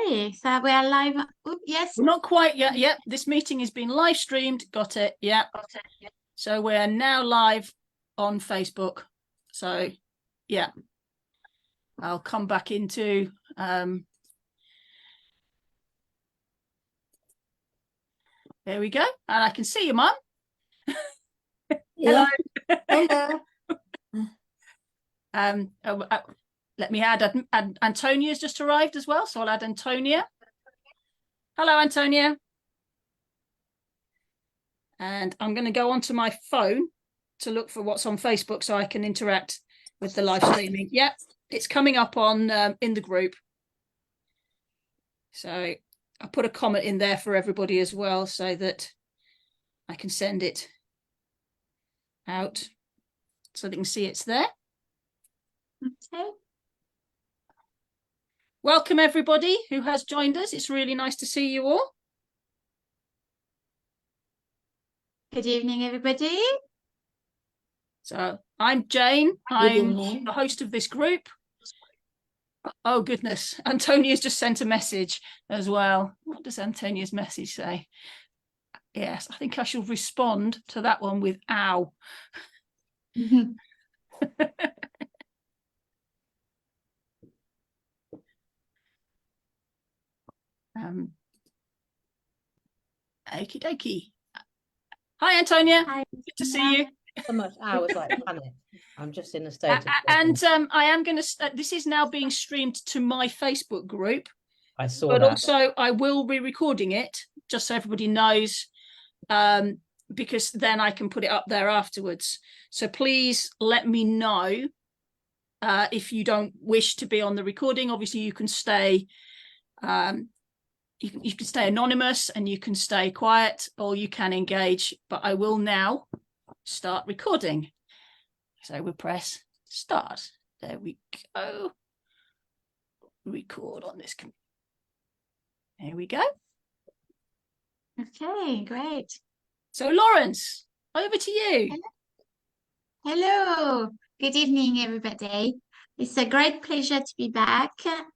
Okay, so we are live. Oops, yes. We're not quite yet. Yep, this meeting has been live streamed. Got it. Yeah. So we're now live on Facebook. So, yeah, I'll come back into. There we go, and I can see you, Mum. Yeah. Hello. Hello. Let me add Antonia's just arrived as well, so I'll add Antonia. Hello, Antonia. And I'm going to go onto my phone to look for what's on Facebook so I can interact with the live streaming. Yeah, it's coming up on in the group. So I put a comment in there for everybody as well so that I can send it out so they can see it's there. Okay. Welcome everybody who has joined us. It's really nice to see you all. Good evening, everybody. So I'm Jane. I'm the host of this group. Oh, goodness. Antonia's just sent a message as well. What does Antonia's message say? Yes, I think I shall respond to that one with ow. Okie dokie. Hi, Antonia. Hi. Good to see you. So much hours like panic. I'm just in a state of and I am going to this is now being streamed to my Facebook group. I saw but that. Also I will be recording it just so everybody knows, because then I can put it up there afterwards. So please let me know if you don't wish to be on the recording. Obviously you can stay you can stay anonymous and you can stay quiet, or you can engage, but I will now start recording. So we'll press start. There we go. Record on this. There we go. Okay, great. So Laurence, over to you. Hello. Good evening, everybody. It's a great pleasure to be back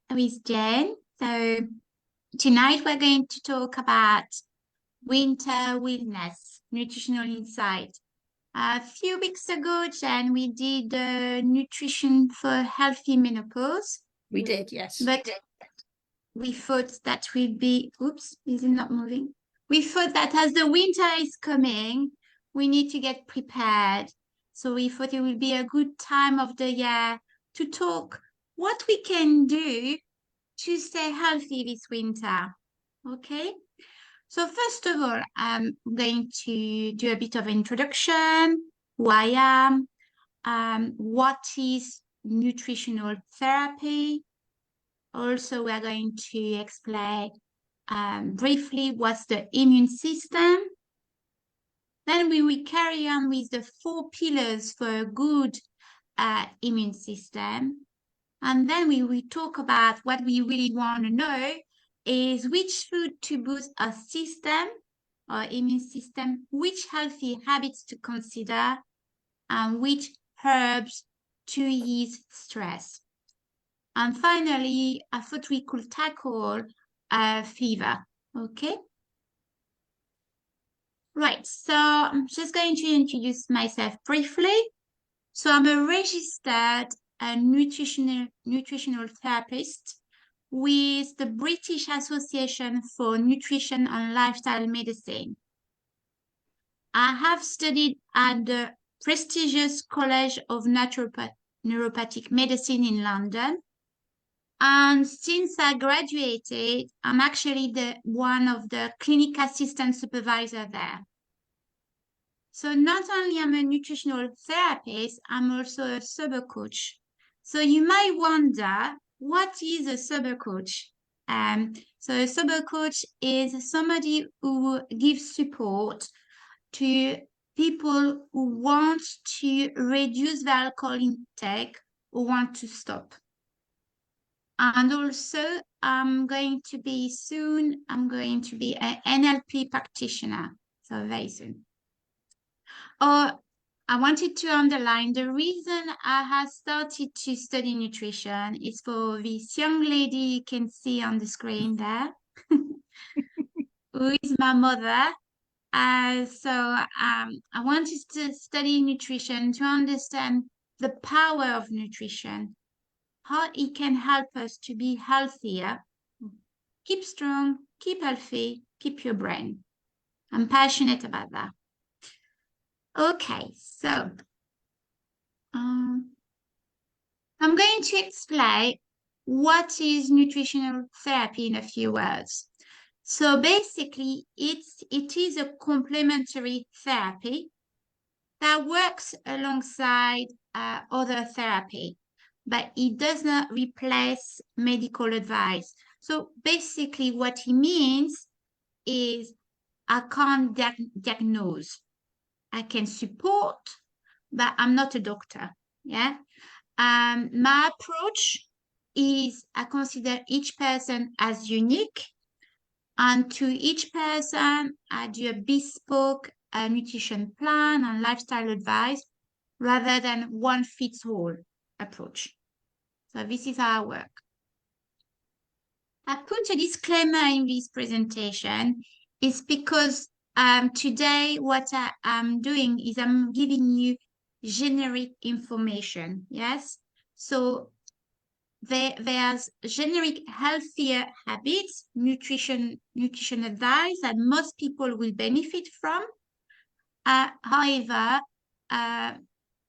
with Jen. So tonight we're going to talk about winter wellness, nutritional insight. A few weeks ago, Jen, we did nutrition for healthy menopause. We did, yes. But we thought that we'd be, oops, is it not moving? We thought that as the winter is coming, we need to get prepared. So we thought it would be a good time of the year to talk what we can do to stay healthy this winter. Okay? So first of all, I'm going to do a bit of introduction, who I am, what is nutritional therapy. Also, we're going to explain briefly what's the immune system. Then we will carry on with the 4 pillars for a good immune system. And then we will talk about what we really want to know is which food to boost our system, our immune system, which healthy habits to consider, and which herbs to ease stress. And finally, I thought we could tackle fever, okay? Right, so I'm just going to introduce myself briefly. So I'm a registered nutritional therapist with the British Association for Nutrition and Lifestyle Medicine. I have studied at the prestigious College of Naturopathic Medicine in London. And since I graduated, I'm actually one of the clinic assistant supervisor there. So not only am I a nutritional therapist, I'm also a SUBER coach. So you might wonder, what is a SUBER coach? So a SUBER coach is somebody who gives support to people who want to reduce their alcohol intake or want to stop. And also, I'm going to be an NLP practitioner, so very soon. I wanted to underline the reason I have started to study nutrition is for this young lady you can see on the screen there, who is my mother. I wanted to study nutrition to understand the power of nutrition, how it can help us to be healthier, keep strong, keep healthy, keep your brain. I'm passionate about that. Okay, so I'm going to explain what is nutritional therapy in a few words. So basically, it is a complementary therapy that works alongside other therapy, but it does not replace medical advice. So basically, what it means is I can't diagnose. I can support, but I'm not a doctor. Yeah. My approach is I consider each person as unique, and to each person, I do a bespoke nutrition plan and lifestyle advice rather than one fits all approach. So this is how I work. I put a disclaimer in this presentation is because today what I'm doing is I'm giving you generic information. Yes. So there's generic healthier habits, nutrition advice that most people will benefit from. However,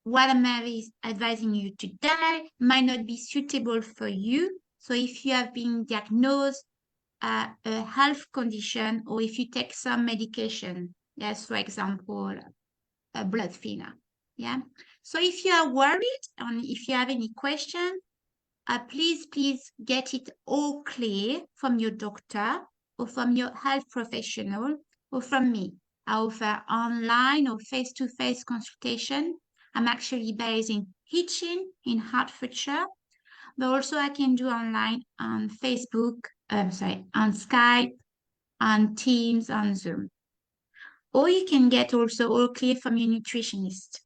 what I'm advising you today might not be suitable for you. So if you have been diagnosed a health condition, or if you take some medication, yes, for example, a blood thinner, yeah. So if you are worried and if you have any question, please get it all clear from your doctor or from your health professional or from me. I offer online or face-to-face consultation. I'm actually based in Hitchin in Hertfordshire, but also I can do online on Facebook, on Skype, on Teams, on Zoom. Or you can get also all clear from your nutritionist.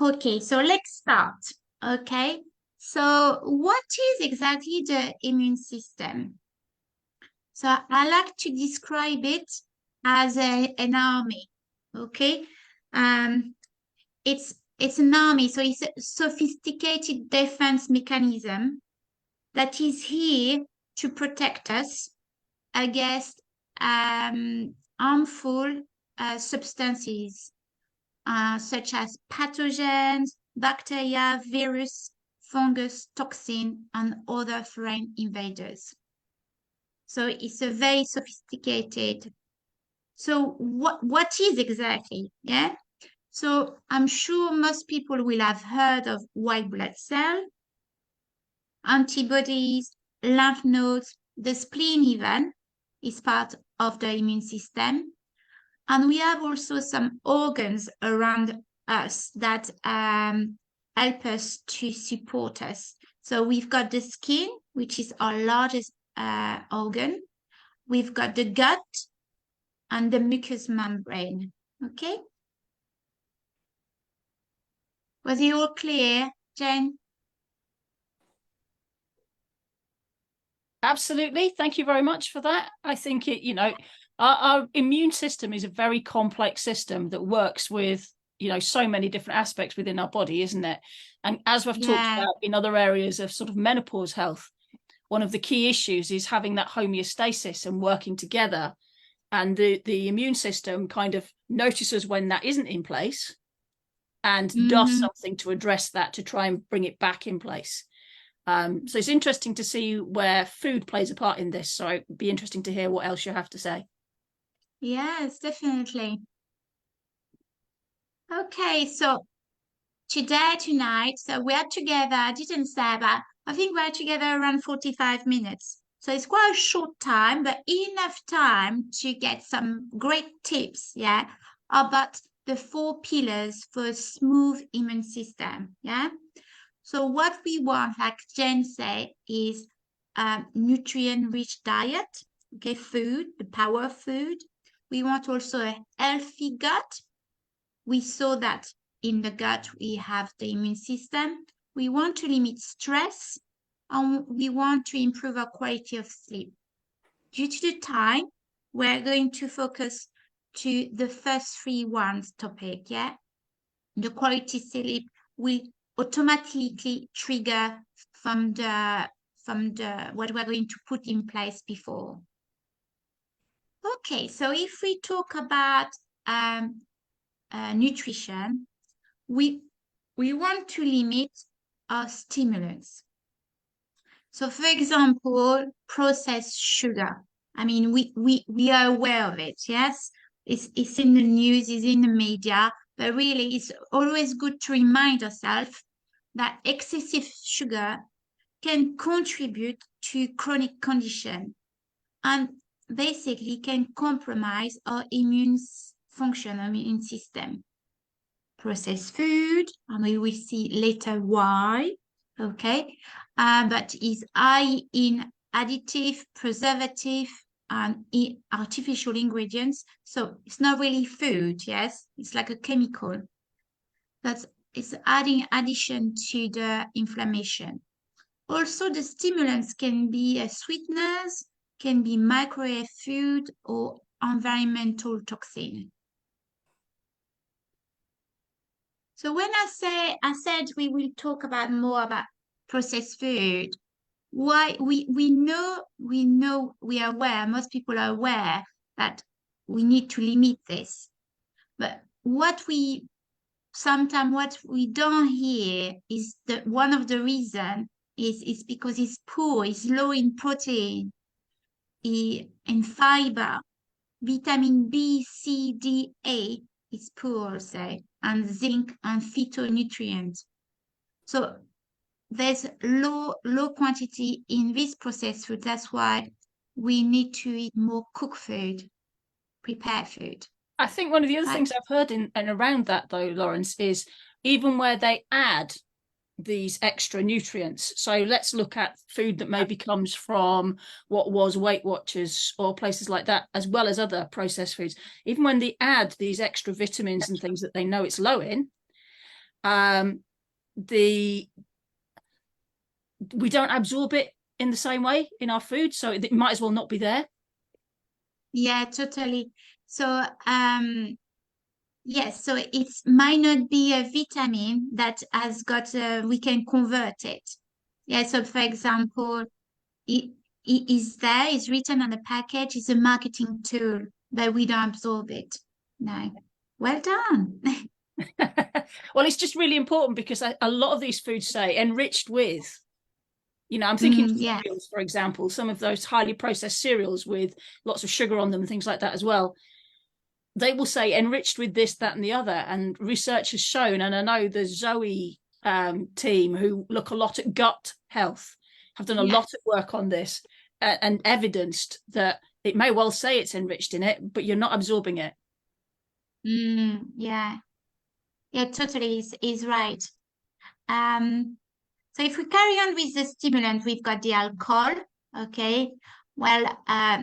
Okay, so let's start. Okay, so what is exactly the immune system? So I like to describe it as an army. Okay, it's an army, so it's a sophisticated defense mechanism that is here to protect us against harmful substances such as pathogens, bacteria, virus, fungus, toxin, and other foreign invaders. So it's a very sophisticated. So what is exactly? Yeah. So I'm sure most people will have heard of white blood cell, antibodies, lymph nodes, the spleen even is part of the immune system. And we have also some organs around us that help us to support us. So we've got the skin, which is our largest organ. We've got the gut and the mucous membrane. Okay? Was it all clear, Jen? Absolutely. Thank you very much for that. I think our immune system is a very complex system that works with, so many different aspects within our body, isn't it? And as we've talked about in other areas of sort of menopause health, one of the key issues is having that homeostasis and working together. And the immune system kind of notices when that isn't in place and does something to address that, to try and bring it back in place. So it's interesting to see where food plays a part in this. So it'd be interesting to hear what else you have to say. Yes, definitely. Okay, so tonight, so we are together, I didn't say, but I think we're together around 45 minutes. So it's quite a short time, but enough time to get some great tips, yeah, about the 4 pillars for a smooth immune system, yeah. So what we want, like Jen said, is nutrient-rich diet, okay, food, the power of food. We want also a healthy gut, we saw that in the gut, we have the immune system. We want to limit stress, and we want to improve our quality of sleep. Due to the time, we're going to focus to the first three ones topic, yeah? The quality sleep will automatically trigger from the what we're going to put in place before. Okay, so if we talk about nutrition, we want to limit our stimulants. So, for example, processed sugar. I mean, we are aware of it, yes? It's in the news, it's in the media, but really it's always good to remind ourselves that excessive sugar can contribute to chronic condition and basically can compromise our immune function, our immune system. Processed food, and we will see later why, okay? But is high in additive, preservative, and artificial ingredients. So it's not really food, yes? It's like a chemical. It's adding addition to the inflammation. Also, the stimulants can be sweeteners, can be microwave food or environmental toxin. So when I said we will talk about more about processed food, why we are aware, most people are aware that we need to limit this. But what we don't hear is that one of the reason is because it's poor, it's low in protein, in fiber, vitamin B, C, D, A is poor, say, and zinc and phytonutrients. So there's low quantity in this processed food. That's why we need to eat more cooked food, prepared food. I think one of the other things I've heard in and around that, though, Laurence, is even where they add these extra nutrients. So let's look at food that maybe comes from what was Weight Watchers or places like that, as well as other processed foods. Even when they add these extra vitamins and things that they know it's low in, we don't absorb it in the same way in our food, so it might as well not be there. Yeah, totally. So yes, so it might not be a vitamin that has got we can convert it. Yeah, so for example, it is there, it's written on the package, it's a marketing tool, but we don't absorb it. No. Well done. Well, it's just really important because a lot of these foods say enriched with, I'm thinking of cereals, for example, some of those highly processed cereals with lots of sugar on them and things like that as well. They will say enriched with this, that, and the other. And research has shown, and I know the Zoe team who look a lot at gut health have done a lot of work on this and evidenced that it may well say it's enriched in it, but you're not absorbing it. Yeah, totally is right. So if we carry on with the stimulant, we've got the alcohol. Okay. Well,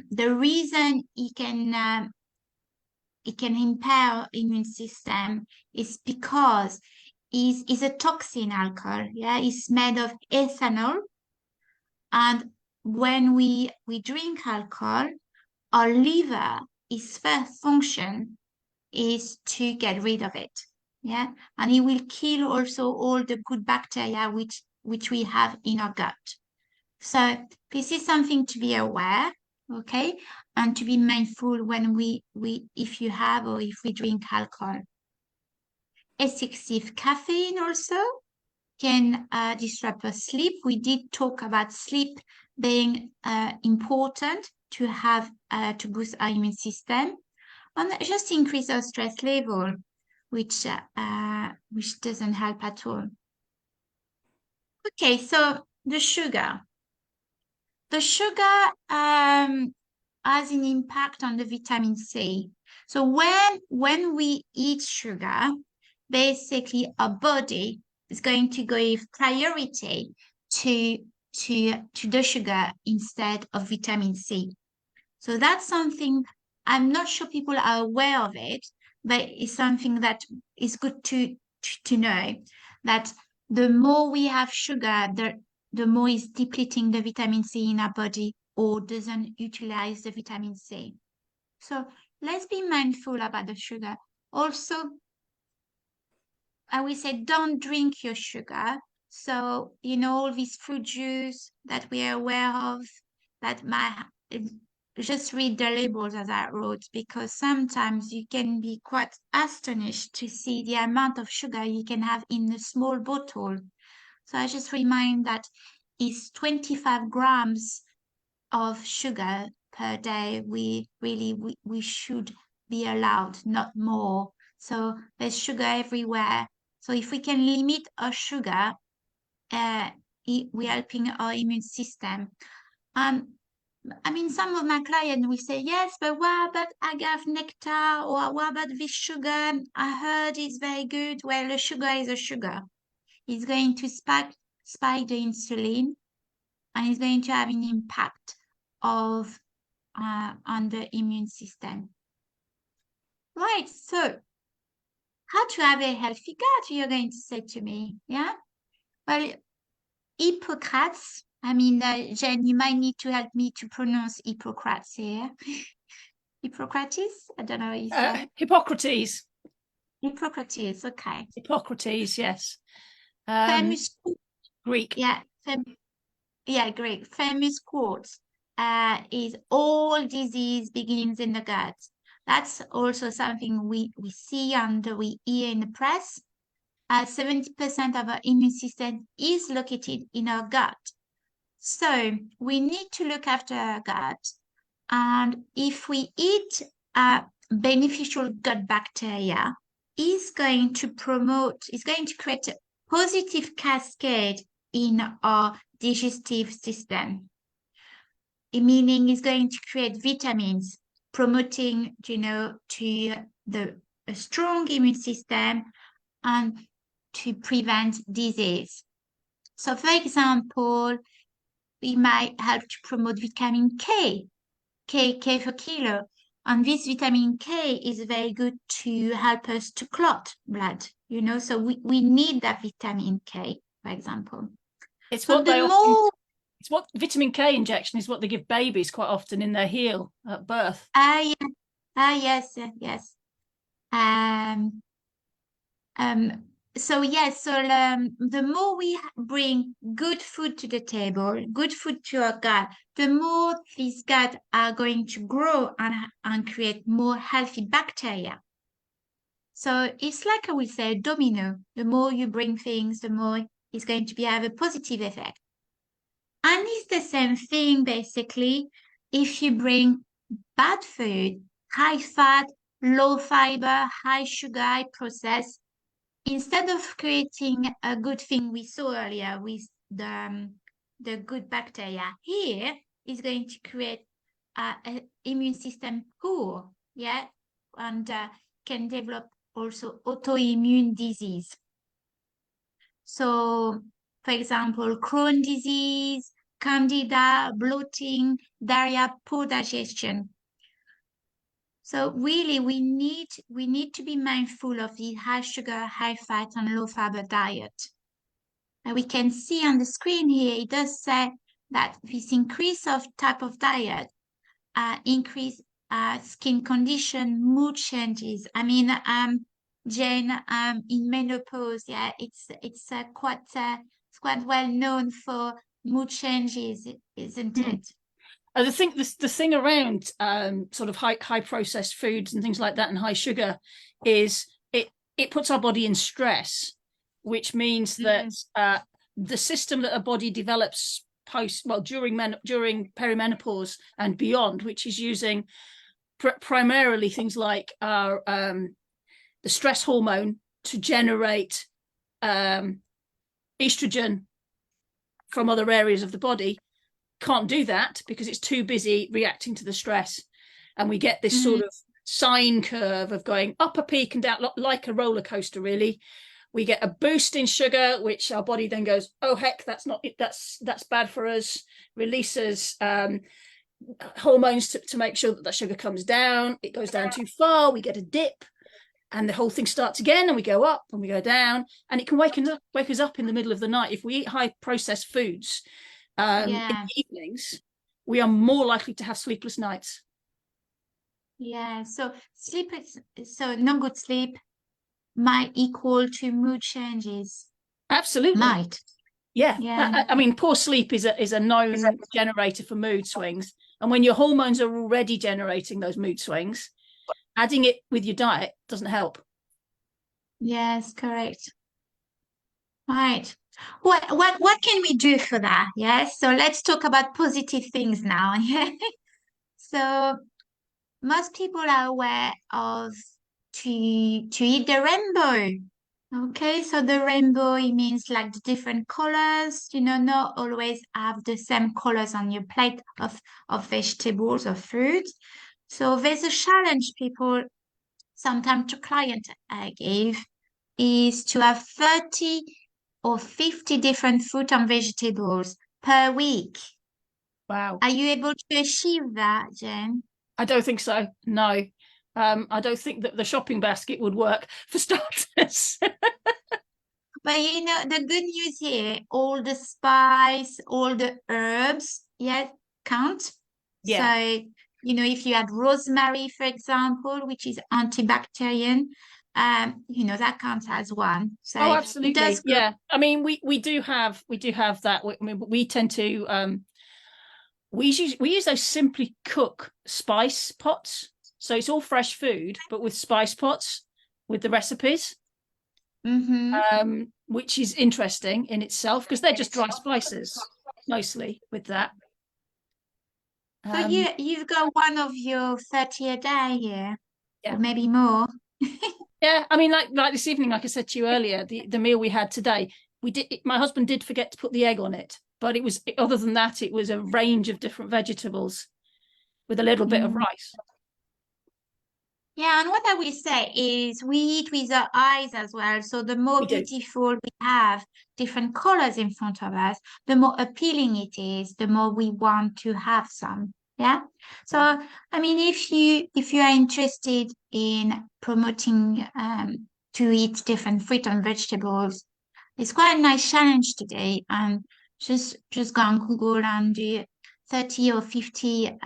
the reason it can impair immune system is because it's a toxin alcohol. Yeah, it's made of ethanol, and when we drink alcohol, our liver, its first function is to get rid of it. Yeah, and it will kill also all the good bacteria which we have in our gut. So this is something to be aware, okay, and to be mindful when if you have or if we drink alcohol. Excessive caffeine also can disrupt our sleep. We did talk about sleep being important to have to boost our immune system and just increase our stress level, which doesn't help at all. Okay, so the sugar. The sugar has an impact on the vitamin C. So when we eat sugar, basically our body is going to give priority to the sugar instead of vitamin C. So that's something I'm not sure people are aware of it, but it's something that is good to know, that the more we have sugar, the more is depleting the vitamin C in our body or doesn't utilize the vitamin C. So let's be mindful about the sugar. Also, I will say don't drink your sugar. So, all these fruit juice that we are aware of, that just read the labels as I wrote, because sometimes you can be quite astonished to see the amount of sugar you can have in a small bottle. So I just remind that it's 25 grams of sugar per day. We should be allowed, not more. So there's sugar everywhere. So if we can limit our sugar, we're helping our immune system. I mean, some of my clients will say, yes, but what about agave nectar, or what about this sugar? I heard it's very good. Well, the sugar is a sugar. It's going to spike the insulin, and it's going to have an impact on the immune system. Right, so how to have a healthy gut, you're going to say to me, yeah? Well, Hippocrates, I mean, Jen, you might need to help me to pronounce Hippocrates here. Hippocrates? I don't know what you say. Hippocrates. Hippocrates, okay. Hippocrates, yes. Famous Greek. Yeah, Greek. Famous quote is all disease begins in the gut. That's also something we see and we hear in the press. 70% of our immune system is located in our gut. So we need to look after our gut. And if we eat beneficial gut bacteria, is going to create a positive cascade in our digestive system. Meaning it's going to create vitamins, promoting, to a strong immune system and to prevent disease. So, for example, we might help to promote vitamin K for kilo. And this vitamin K is very good to help us to clot blood, so we need that vitamin K, for example. It's what vitamin K injection is what they give babies quite often in their heel at birth. Yes. The more we bring good food to the table, good food to our gut, the more these gut are going to grow and create more healthy bacteria. So it's like I would say, a domino. The more you bring things, the more it's going to have a positive effect. And it's the same thing, basically, if you bring bad food, high fat, low fiber, high sugar, high processed, instead of creating a good thing we saw earlier with the good bacteria, here is going to create an immune system poor, and can develop also autoimmune disease. So, for example, Crohn's disease, candida, bloating, diarrhea, poor digestion. So really, we need to be mindful of the high sugar, high fat, and low fiber diet. And we can see on the screen here, it does say that this increase of type of diet increase skin condition, mood changes. I mean, Jane, in menopause, it's quite well known for mood changes, isn't it? I think the thing around sort of high processed foods and things like that and high sugar is it puts our body in stress, which means that the system that a body develops during perimenopause and beyond, which is using primarily things like our the stress hormone to generate estrogen from other areas of the body, can't do that because it's too busy reacting to the stress. And we get this sort of sine curve of going up a peak and down like a roller coaster, really. We get a boost in sugar, which our body then goes, oh heck, that's bad for us, releases hormones to make sure that sugar comes down. It goes down too far, we get a dip, and the whole thing starts again, and we go up and we go down, and it can wake us up in the middle of the night. If we eat high processed foods in the evenings, we are more likely to have sleepless nights. Yeah, so no good sleep might equal to mood changes. Absolutely. Might. Yeah. Yeah. I mean, poor sleep is a known generator for mood swings. And when your hormones are already generating those mood swings, adding it with your diet doesn't help. Yes, correct. Right. What can we do for that? Yes. So let's talk about positive things now. Yeah. So most people are aware of to eat the rainbow. Okay, so the rainbow, it means like the different colors, not always have the same colors on your plate of vegetables or fruit. So there's a challenge people sometimes to client I give is to have 30 or 50 different fruit and vegetables per week. Wow. Are you able to achieve that, Jen? I don't think so. No. I don't think that the shopping basket would work for starters. But the good news here, all the spice, all the herbs, count. Yeah. So, if you add rosemary, for example, which is antibacterial, that counts as one. So Oh, it absolutely. does go. Yeah. I mean, we do have that. I mean, we tend to we use those Simply Cook spice pots. So it's all fresh food, but with spice pots with the recipes. Which is interesting in itself because they're just dry spices mostly with that. So you've got one of your 30 a day here, Yeah. or maybe more. Yeah, I mean, like this evening, like I said to you earlier, the meal we had today, my husband did forget to put the egg on it, but it was, other than that, it was a range of different vegetables with a little bit of rice. Yeah, and what I will say is we eat with our eyes as well. So the more beautiful we have different colors in front of us, the more appealing it is, the more we want to have some. Yeah. So I mean, if you are interested in promoting to eat different fruit and vegetables, it's quite a nice challenge today. And just go on Google and do 30 or 50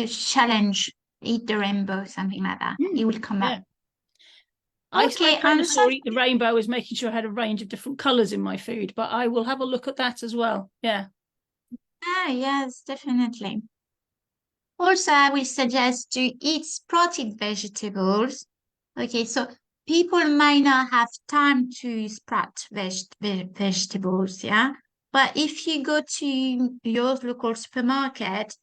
challenge. Eat the rainbow, something like that. It will come up. I kind of saw Eat the Rainbow as making sure I had a range of different colours in my food, but I will have a look at that as well. Yeah. Ah, yes, definitely. Also, I will suggest to eat sprouted vegetables. Okay, so people might not have time to sprout vegetables, yeah? But if you go to your local supermarket,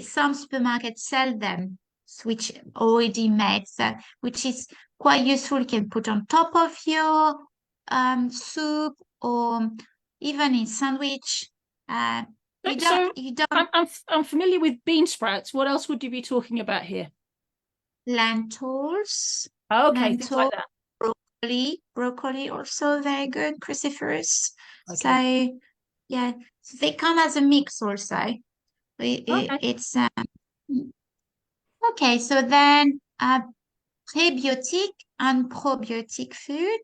some supermarkets sell them, which already made, so, which is quite useful. You can put on top of your soup or even in sandwich. You don't. I'm familiar with bean sprouts. What else would you be talking about here? Lentils. Oh, okay, things like that. Broccoli also very good. Cruciferous. Okay. So yeah, so they come as a mix also. It's okay. So then prebiotic and probiotic food.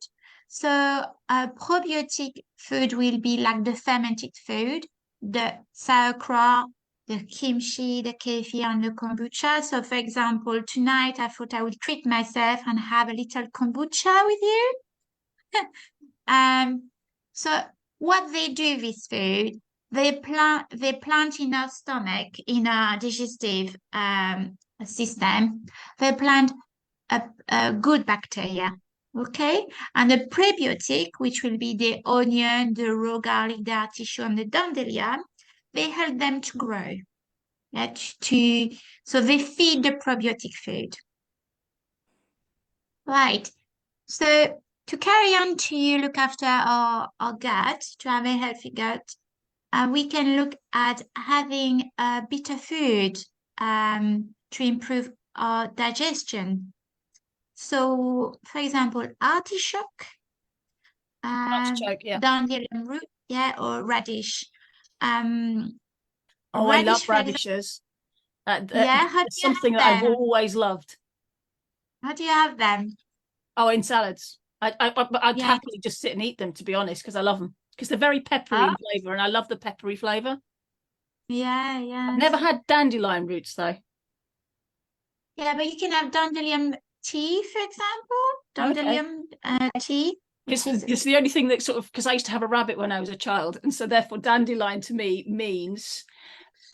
So probiotic food will be like the fermented food, the sauerkraut, the kimchi, the kefir, and the kombucha. So for example, tonight I thought I would treat myself and have a little kombucha with you. So what they do with food, they plant in our stomach, in our digestive system, they plant a good bacteria, okay? And the prebiotic, which will be the onion, the raw garlic, the artichoke, and the dandelion, they help them to grow. So they feed the probiotic food. Right. So to carry on to look after our gut, to have a healthy gut, we can look at having a bitter food to improve our digestion. So, for example, artichoke, dandelion root, or radish. I love radishes. It's something that I've always loved. How do you have them? Oh, in salads. I'd Yeah. happily just sit and eat them, to be honest, because I love them. Because they're very peppery Oh, in flavour, and I love the peppery flavour. yeah, I've yes. never had dandelion roots though. Yeah, but you can have dandelion tea, for example. Okay. Dandelion tea, which It's is the only thing that sort of, because I used to have a rabbit when I was a child, and so therefore dandelion to me means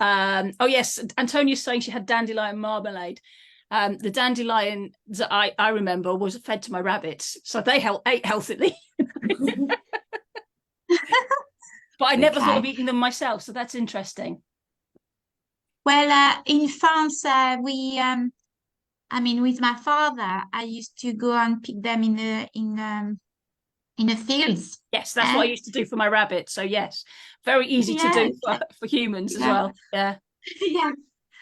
oh yes, Antonia's saying she had dandelion marmalade. The dandelion that I remember was fed to my rabbits, so they ate healthily. But I never thought of okay. eating them myself, so that's interesting. Well, in France, I mean, with my father, I used to go and pick them in the fields. Yes, that's what I Eh? used to do for my rabbits. So yes, very easy to Yeah, do for humans as yeah, well. Yeah. yeah.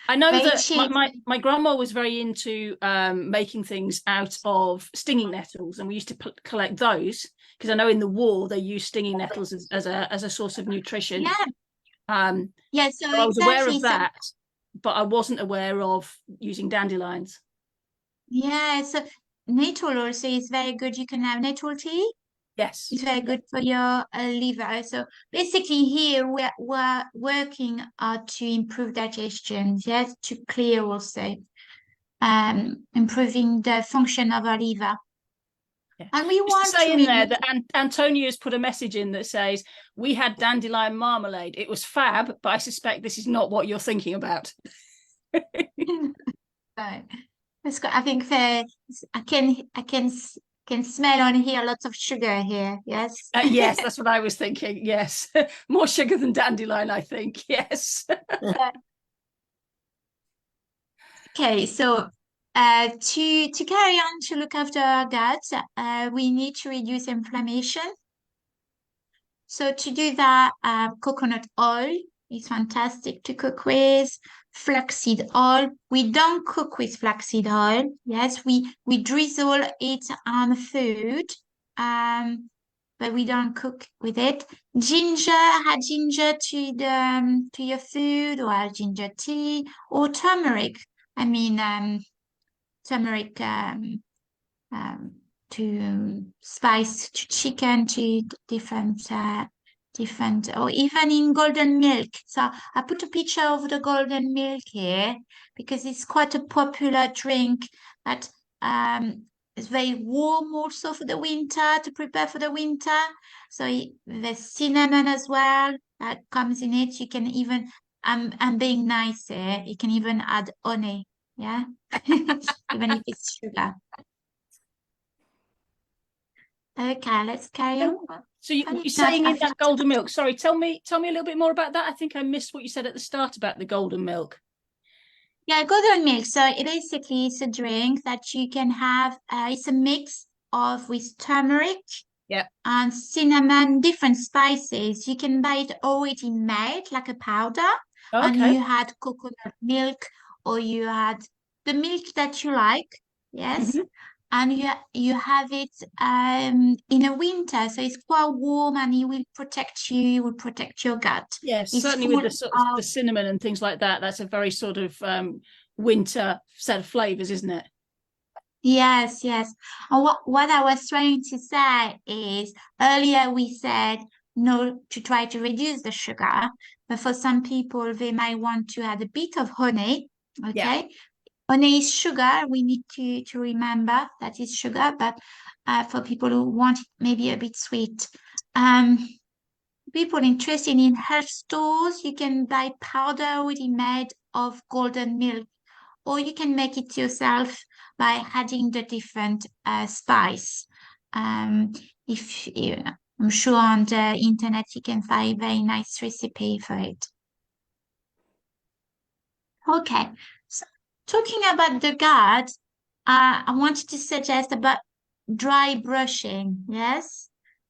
I know Very that cheap. my grandma was very into making things out of stinging nettles, and we used to collect those because I know in the war they used stinging nettles as a source of nutrition. Yeah, Um, yeah. So so I was aware exactly. of So that, but I wasn't aware of using dandelions. yeah, so nettle also is very good. You can have nettle tea. Yes. It's very good for your liver. So basically, here we're working to improve digestion. Yes, to clear also, improving the function of our liver. Yeah. And we Just to want say to in there reduce. that Antonia's put a message in that says, we had dandelion marmalade. It was fab, but I suspect this is not what you're thinking about. Right. I think I can smell on here lots of sugar here. Yes. Yes, that's what I was thinking. Yes. More sugar than dandelion, I think. Yes. Okay, so to carry on to look after our gut, we need to reduce inflammation. So to do that, coconut oil is fantastic to cook with. Flaxseed oil. We don't cook with flaxseed oil. Yes, we drizzle it on food, but we don't cook with it. Ginger, add ginger to your food, or add ginger tea, or turmeric. I mean, turmeric um, to spice to chicken to different or even in golden milk. So I put a picture of the golden milk here because it's quite a popular drink that is very warm also for the winter to prepare for the winter. So the cinnamon as well that comes in it. You can even I'm being nice here. You can even add honey, yeah, even if it's sugar. Okay, let's carry on. So Funny you're enough, saying in that golden milk. Sorry, tell me a little bit more about that. I think I missed what you said at the start about the golden milk. yeah, golden milk. So it basically it's a drink that you can have. It's a mix of with turmeric Yeah. and cinnamon, different spices. You can buy it already made, like a powder, and Okay. you add coconut milk or you add the milk that you like. Yes. Mhm. And you have it in the winter, so it's quite warm and it will protect you, it will protect your gut. Yes, It's certainly with full the sort of of the cinnamon and things like that. That's a very sort of winter set of flavors, isn't it? yes, yes. And what I was trying to say is earlier we said no to try to reduce the sugar, but for some people they might want to add a bit of honey. Yeah. Okay. Honey is sugar. We need to remember that is sugar, but for people who want it maybe a bit sweet. Um, People interested in health stores, you can buy powder already made of golden milk, or you can make it yourself by adding the different spice. Um, if you, I'm sure on the internet you can find a very nice recipe for it. Okay, so talking about the gut, I wanted to suggest about dry brushing. Yes,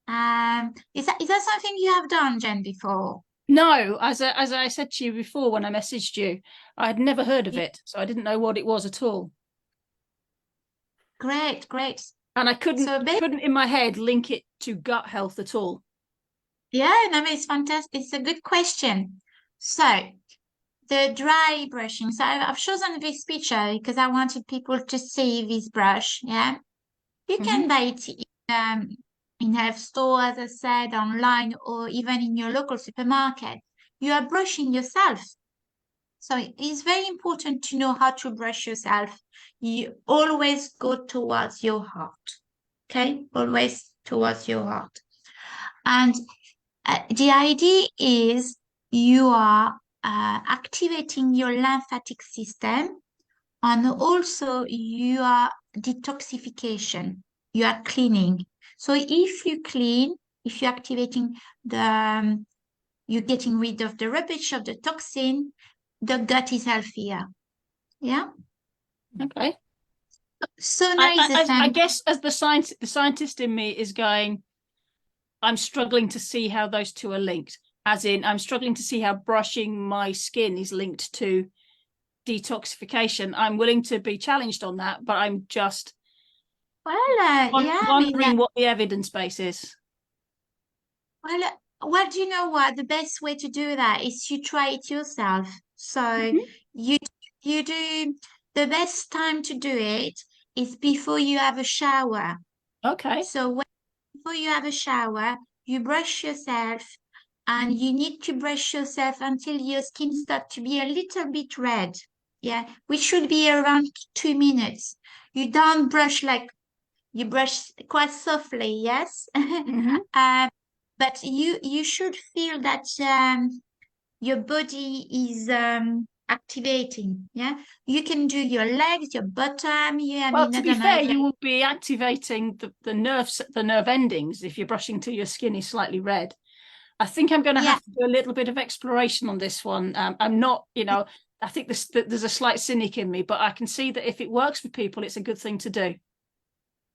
is that something you have done, Jen, before? No, as I said to you before when I messaged you, I had never heard of Yeah, it, so I didn't know what it was at all. great, great. And I So, couldn't in my head link it to gut health at all. yeah, no, it's fantastic. It's a good question. So, the dry brushing. So I've chosen this picture because I wanted people to see this brush. Yeah, you can buy it in health store, as I said, online, or even in your local supermarket. You are brushing yourself. So it's very important to know how to brush yourself. You always go towards your heart. Okay, always towards your heart. And the idea is you are activating your lymphatic system, and also you are detoxification. You are cleaning. So if you clean, if you're activating you're getting rid of the rubbish of the toxin, the gut is healthier. Yeah. Okay. So now is the I same. guess as the scientist in me is going, I'm struggling to see how those two are linked. As in, I'm struggling to see how brushing my skin is linked to detoxification. I'm willing to be challenged on that, but I'm just wondering what the evidence base is. Well, do you know what? The best way to do that is you try it yourself. So you do the best time to do it is before you have a shower. Okay. So before you have a shower, you brush yourself, and you need to brush yourself until your skin starts to be a little bit red. Yeah, which should be around 2 minutes. You don't brush like you brush quite softly, yes. But you should feel that your body is activating. Yeah, you can do your legs, your bottom. Yeah, well, to be fair, you will be activating the nerve endings if you're brushing till your skin is slightly red. I think I'm going to have to do a little bit of exploration on this one. I'm not, I think there's a slight cynic in me, but I can see that if it works for people, it's a good thing to do.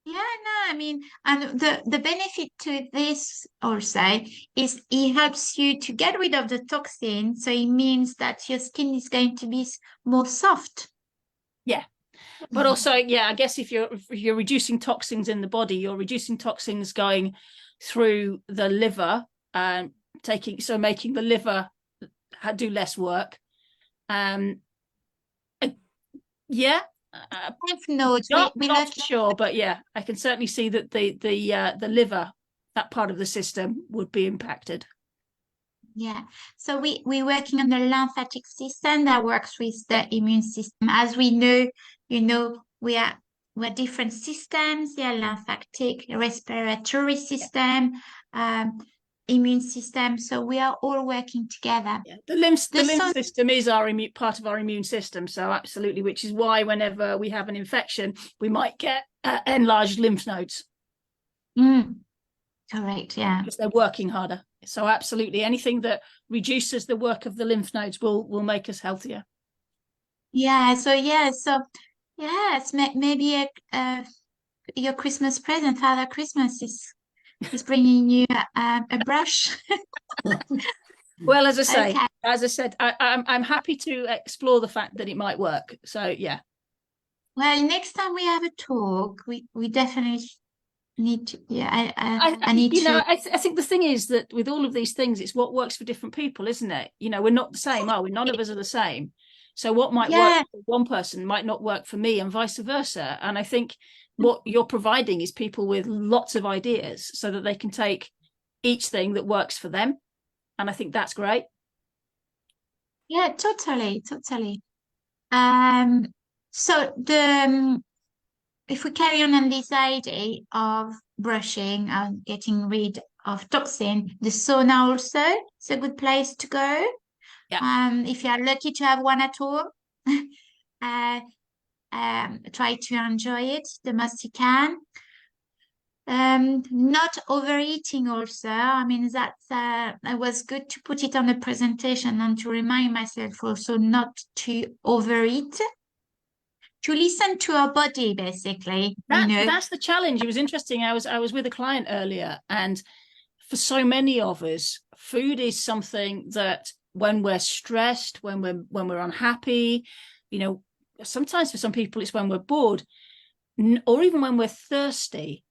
Yeah, no, I mean, and the benefit to this also is it helps you to get rid of the toxin. So it means that your skin is going to be more soft. Yeah. But also, yeah, I guess if you're reducing toxins in the body, you're reducing toxins going through the liver, making the liver do less work. Yeah. Not sure, but yeah, I can certainly see that the liver, that part of the system, would be impacted. Yeah, so we're working on the lymphatic system that works with the immune system. As we know, we're different systems. Yeah, lymphatic, respiratory system, immune system. So we are all working together. Yeah. The lymph system is part of our immune system. So absolutely, which is why whenever we have an infection, we might get enlarged lymph nodes. Correct, yeah. Because they're working harder. So absolutely, anything that reduces the work of the lymph nodes will make us healthier. Yeah, so yes, maybe your Christmas present, Father Christmas is bringing you a brush. Well, as I said, I'm happy to explore the fact that it might work. So yeah. Well, next time we have a talk, we definitely need to. Yeah, I need to. I think the thing is that with all of these things, it's what works for different people, isn't it? We're not the same, are we? None of us are the same. So what might work for one person might not work for me, and vice versa. And I think what you're providing is people with lots of ideas so that they can take each thing that works for them. And I think that's great. Yeah, totally. So if we carry on this idea of brushing and getting rid of toxin, the sauna also is a good place to go. Yeah. If you are lucky to have one at home, try to enjoy it the most you can. Not overeating also. I mean, it was good to put it on the presentation and to remind myself also not to overeat. To listen to our body, basically. That's the challenge. It was interesting. I was with a client earlier, and for so many of us, food is something that when we're stressed, when we're unhappy, sometimes for some people it's when we're bored, or even when we're thirsty,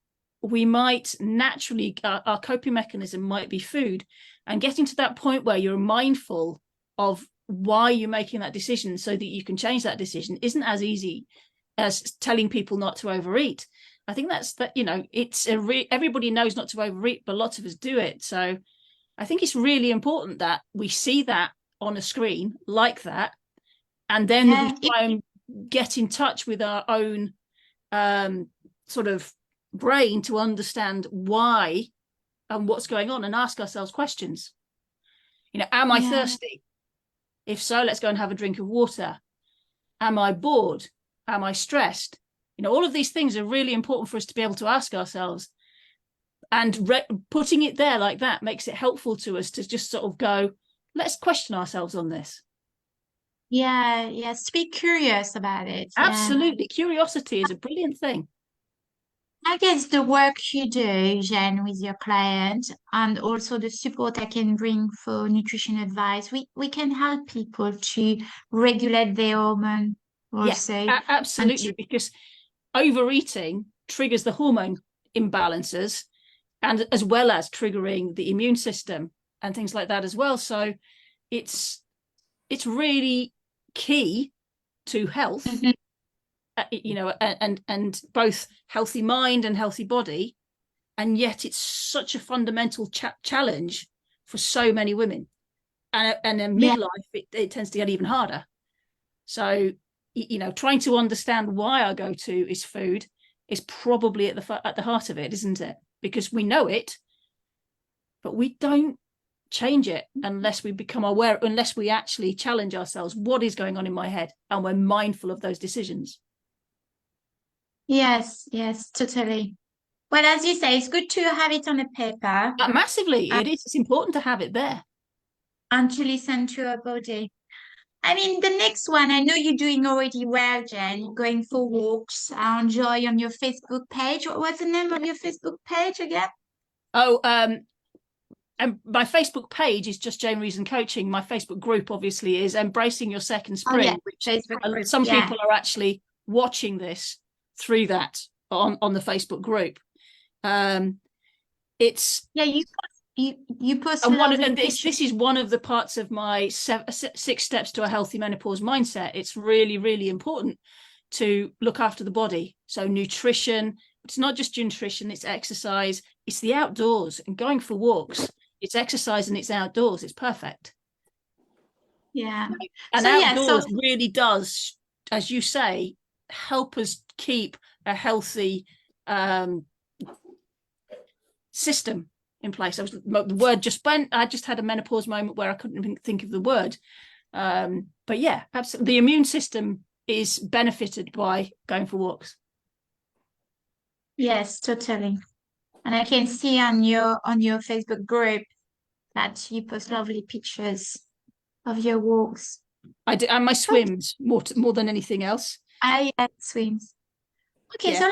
we might naturally, our coping mechanism might be food. And getting to that point where you're mindful of why you're making that decision so that you can change that decision isn't as easy as telling people not to overeat. I think that's that, you know, it's everybody knows not to overeat, but lots of us do it. So I think it's really important that we see that on a screen like that, and then we try and get in touch with our own sort of brain to understand why and what's going on, and ask ourselves questions. You know, am I thirsty? If so, let's go and have a drink of water. Am I bored? Am I stressed? You know, all of these things are really important for us to be able to ask ourselves. And putting it there like that makes it helpful to us to just sort of go, let's question ourselves on this. Yes, to be curious about it. Absolutely. Curiosity is a brilliant thing. I guess the work you do, Jen, with your client, and also the support I can bring for nutrition advice, we can help people to regulate their hormone also. Yeah, absolutely, because overeating triggers the hormone imbalances, and as well as triggering the immune system and things like that as well. So it's really key to health. You know, and both healthy mind and healthy body, and yet it's such a fundamental challenge for so many women, and in midlife it tends to get even harder. So, you know, trying to understand why our go-to is food is probably at the heart of it, isn't it? Because we know it, but we don't change it unless we become aware, unless we actually challenge ourselves. What is going on in my head? And we're mindful of those decisions. Yes, totally. Well, as you say, it's good to have it on a paper. Massively, it is. It's important to have it there. And to listen to your body. I mean, the next one, I know you're doing already well, Jen, going for walks. I enjoy on your Facebook page. What's the name of your Facebook page again? Oh, and my Facebook page is just Jane Reason Coaching. My Facebook group obviously is Embracing Your Second Spring, which some people are actually watching this through that on the Facebook group. It's you post and this is one of the parts of my 6 steps to a healthy menopause mindset. It's really, really important to look after the body. So nutrition, it's not just nutrition, it's exercise, it's the outdoors, and going for walks. It's exercise and it's outdoors. It's perfect. Yeah. And so, outdoors really does, as you say, help us keep a healthy system in place. The word just went. I just had a menopause moment where I couldn't even think of the word. But yeah, absolutely. The immune system is benefited by going for walks. Yes, totally. And I can see on your Facebook group that you post lovely pictures of your walks. I do, and my swims more than anything else. Swims. Okay, so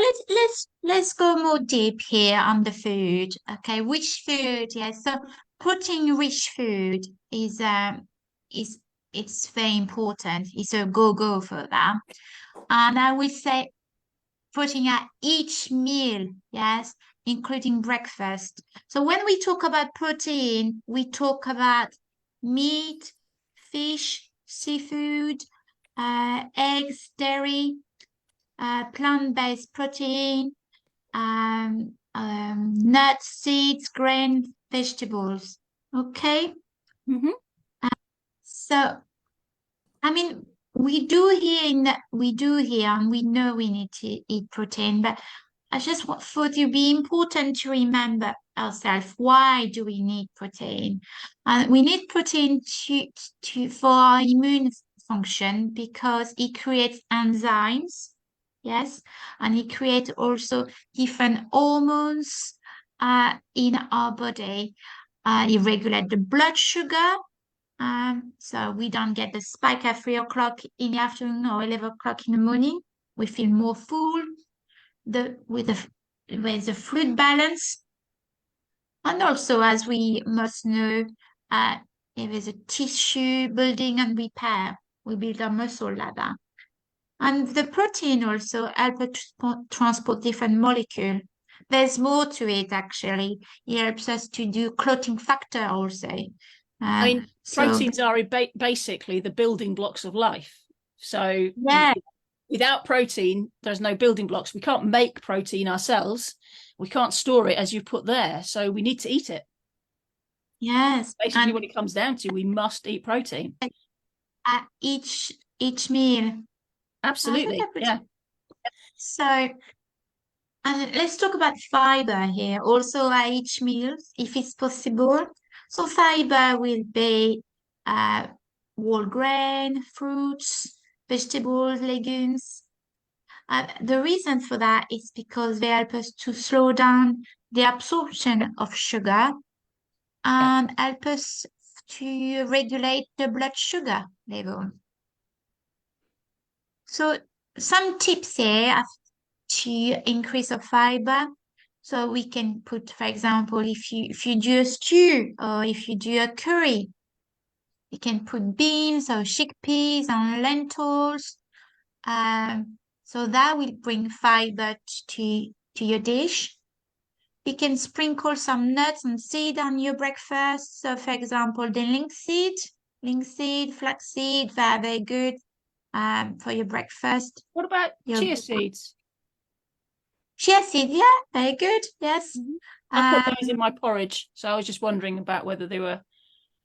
let's go more deep here on the food. Okay, which food? Yes, so protein-rich food is it's very important. It's a go for that. And I would say protein at each meal, yes, including breakfast. So when we talk about protein, we talk about meat, fish, seafood, eggs, dairy, plant-based protein, nuts, seeds, grains, vegetables. Okay. So, I mean, we do here, and we know we need to eat protein, but I just thought it would be important to remember ourselves, why do we need protein? We need protein for our immune function because it creates enzymes, yes, and it creates also different hormones in our body. It regulates the blood sugar. So we don't get the spike at 3 o'clock in the afternoon or 11 o'clock in the morning. We feel more full with the fluid balance. And also, as we must know, if there's a tissue building and repair, we build our muscle like that. And the protein also helps to transport different molecules. There's more to it, actually. It helps us to do clotting factor also. I mean, So proteins are basically the building blocks of life. So yeah, without protein, there's no building blocks. We can't make protein ourselves. We can't store it as you put there. So we need to eat it. yes, Basically, and what it comes down to, we must eat protein. at each meal. I think Absolutely. I put Yeah. so. And let's talk about fiber here, also at each meal, if it's possible. So fiber will be uh, whole grain, fruits, vegetables, legumes. The reason for that is because they help us to slow down the absorption of sugar Yeah. and help us to regulate the blood sugar level. So some tips here to increase of fiber. So we can put, for example, if you do a stew or if you do a curry, you can put beans or chickpeas and lentils. So that will bring fiber to your dish. You can sprinkle some nuts and seed on your breakfast. So, for example, the linseed, flaxseed, very good for your breakfast. What about Your chia seeds? chia seed, yeah, very good. Yes. I put Um, those in my porridge. So I was just wondering about whether they were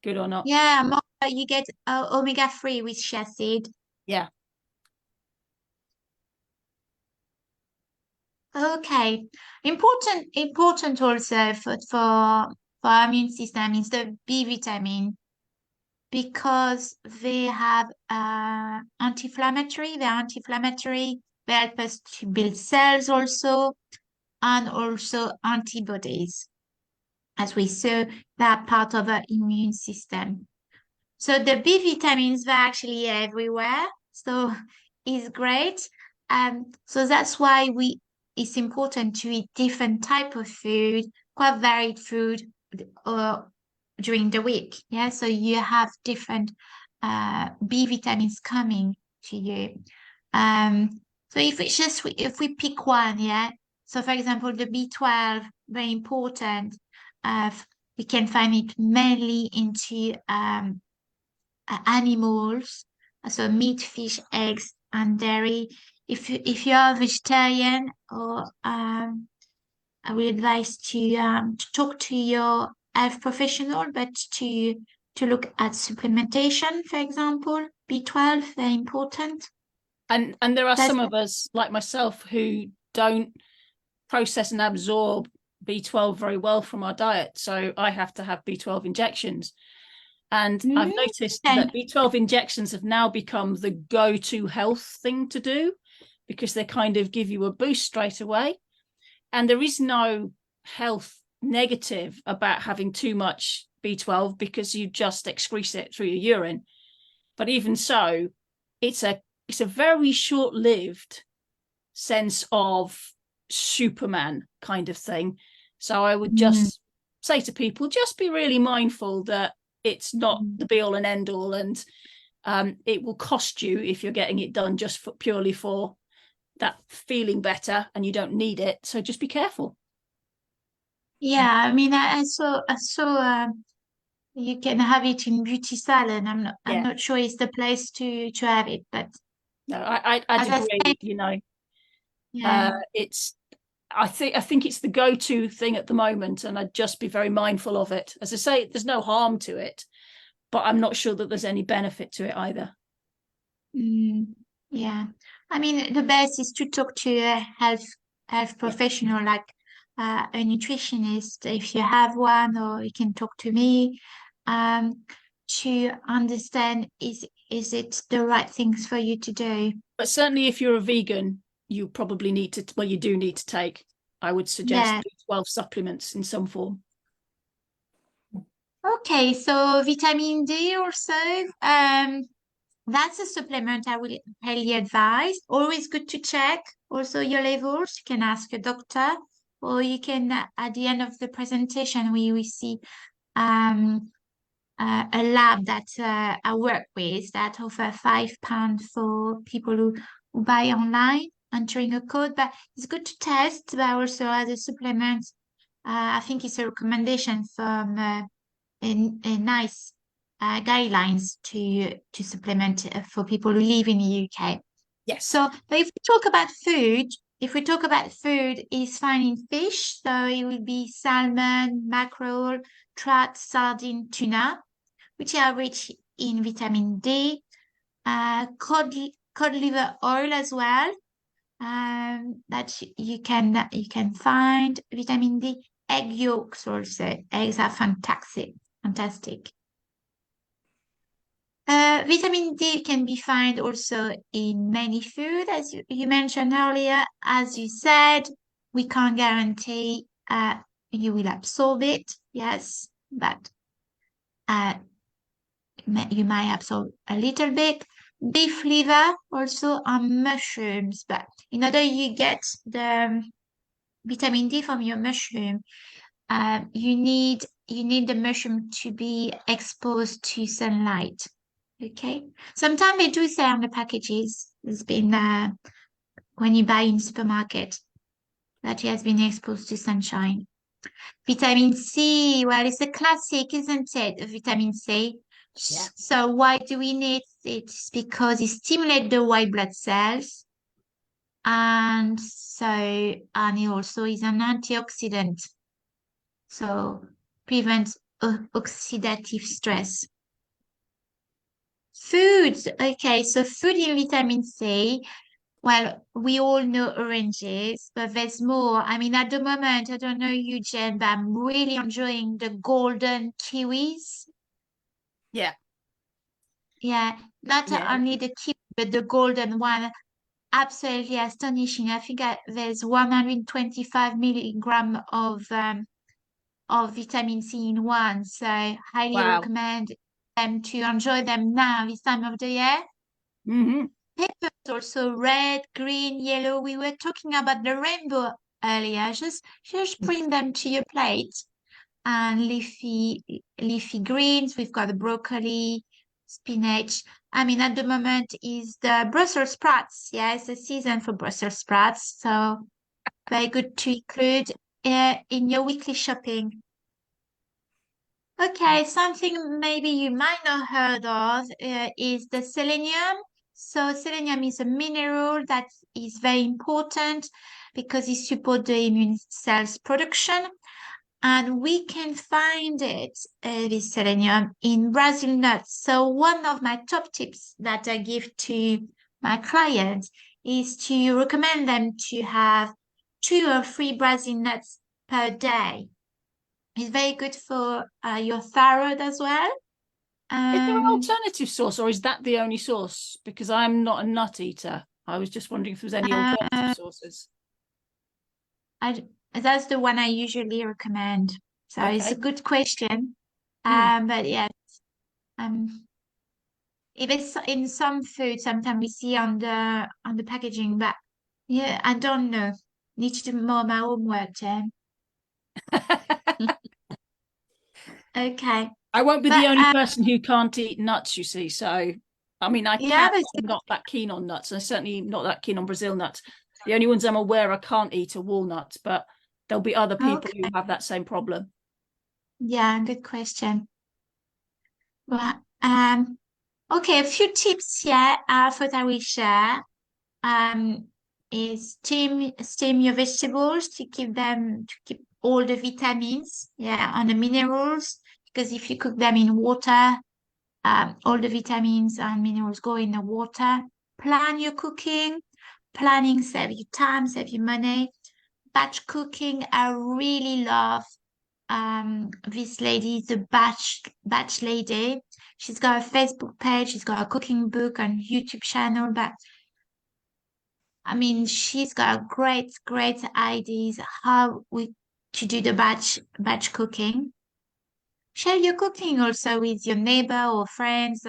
good or not. yeah, more, you get omega-3 with chia seed. Yeah. Okay. Important also for immune system is the B vitamin because they have anti-inflammatory. They're anti-inflammatory. They help us to build cells also, and also antibodies. As we saw, that part of our immune system. So the B vitamins are actually everywhere. So it's great. So that's why it's important to eat different type of food, quite varied food uh, during the week. Yeah, so you have different B vitamins coming to you. So if we pick one, yeah. So for example, the B12, very important. Uh, we can find it mainly into animals, so meat, fish, eggs, and dairy. If you are vegetarian, or I would advise to talk to your health professional, but to look at supplementation, for example, B12, very important. And there are That's some of us, like myself, who don't process and absorb B12 very well from our diet. So I have to have B12 injections. And I've noticed okay. that B12 injections have now become the go-to health thing to do because they kind of give you a boost straight away. And there is no health negative about having too much B12 because you just excrete it through your urine. But even so, it's a very short-lived sense of Superman kind of thing. So I would just say to people, just be really mindful that it's not the be all and end all, and it will cost you if you're getting it done just purely for that feeling better, and you don't need it. So just be careful. Yeah, I mean, I saw you can have it in beauty salon. I'm not sure it's the place to have it, but No, I'd as I agree. said, You know, yeah. it's I think it's the go-to thing at the moment, and I'd just be very mindful of it. As I say, there's no harm to it, but I'm not sure that there's any benefit to it either. Yeah, I mean, the best is to talk to a health professional, like a nutritionist, if you have one, or you can talk to me, um, to understand is it the right things for you to do. But certainly, if you're a vegan, you probably need to. Well, you do need to take. I would suggest Yeah. B12 supplements in some form. Okay, so vitamin D also, that's a supplement I would highly advise. Always good to check also your levels. You can ask a doctor, or you can at the end of the presentation we see um a lab that I work with that offer £5 for people who buy online, entering a code. But it's good to test, but also as a supplement. I think it's a recommendation from a nice guidelines to supplement for people who live in the UK. Yes. So, but if we talk about food, it's fine in fish. So it will be salmon, mackerel, trout, sardine, tuna, which are rich in vitamin D. Cod liver oil as well. That you can find vitamin D. Egg yolks also. Eggs are fantastic. Vitamin D can be found also in many food, as you mentioned earlier. As you said, we can't guarantee you will absorb it. Yes, but you might absorb a little bit. Beef liver also on mushrooms, but in order you get the vitamin D from your mushroom, you need the mushroom to be exposed to sunlight. Okay. Sometimes they do say on the packages, there's been when you buy in supermarket that it has been exposed to sunshine. Vitamin C, well, it's a classic, isn't it? Vitamin C. Yeah. So why do we need it? It's because it stimulates the white blood cells, and it also is an antioxidant. So prevents oxidative stress. Foods. Okay, so food in vitamin C. Well, we all know oranges, but there's more. I mean, at the moment, I don't know you, Jen, but I'm really enjoying the golden kiwis. Yeah. Yeah, not Yeah. only the kiwi, but the golden one. Absolutely astonishing. I think there's 125 milligram of vitamin C in one. So highly Wow. recommend them to enjoy them now this time of the year. Mm-hmm. Peppers also red, green, yellow. We were talking about the rainbow earlier. Just bring them to your plate. And leafy greens. We've got the broccoli, spinach. I mean, at the moment is the Brussels sprouts. Yeah, it's the season for Brussels sprouts. So very good to include in your weekly shopping. Okay, something maybe you might not heard of is the selenium. So selenium is a mineral that is very important because it supports the immune cells production. And we can find it, this selenium, in Brazil nuts. So one of my top tips that I give to my clients is to recommend them to have 2 or 3 Brazil nuts per day. It's very good for your thyroid as well. Is there an alternative source, or is that the only source? Because I'm not a nut eater. I was just wondering if there was any alternative sources. That's the one I usually recommend. So it's a good question. But yes, if it's in some food, sometimes we see on the packaging, but yeah, I don't know. Need to do more of my homework, Jen. Okay. I won't be But the only person who can't eat nuts, you see. So, I mean, I'm not that keen on nuts. I'm certainly not that keen on Brazil nuts. The only ones I'm aware I can't eat are walnuts, but there'll be other people who have that same problem. Yeah, good question. Well, okay, a few tips here I thought I will share. Is steam your vegetables to keep all the vitamins, yeah, and the minerals. Because if you cook them in water, all the vitamins and minerals go in the water. Plan your cooking. Planning save you time, save you money. Batch cooking, I really love this lady, the batch lady. She's got a Facebook page, she's got a cooking book and YouTube channel, but I mean, she's got great ideas to do the batch cooking. Share your cooking also with your neighbor or friends.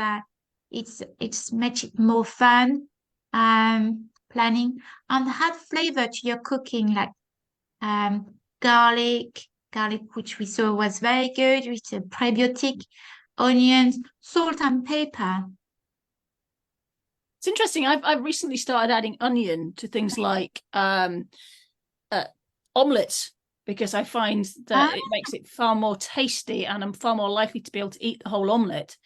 It's much more fun. Planning and add flavor to your cooking, like garlic, which we saw was very good with a probiotic, onions, salt and pepper. It's interesting. I've recently started adding onion to things like omelets, because I find that it makes it far more tasty, and I'm far more likely to be able to eat the whole omelette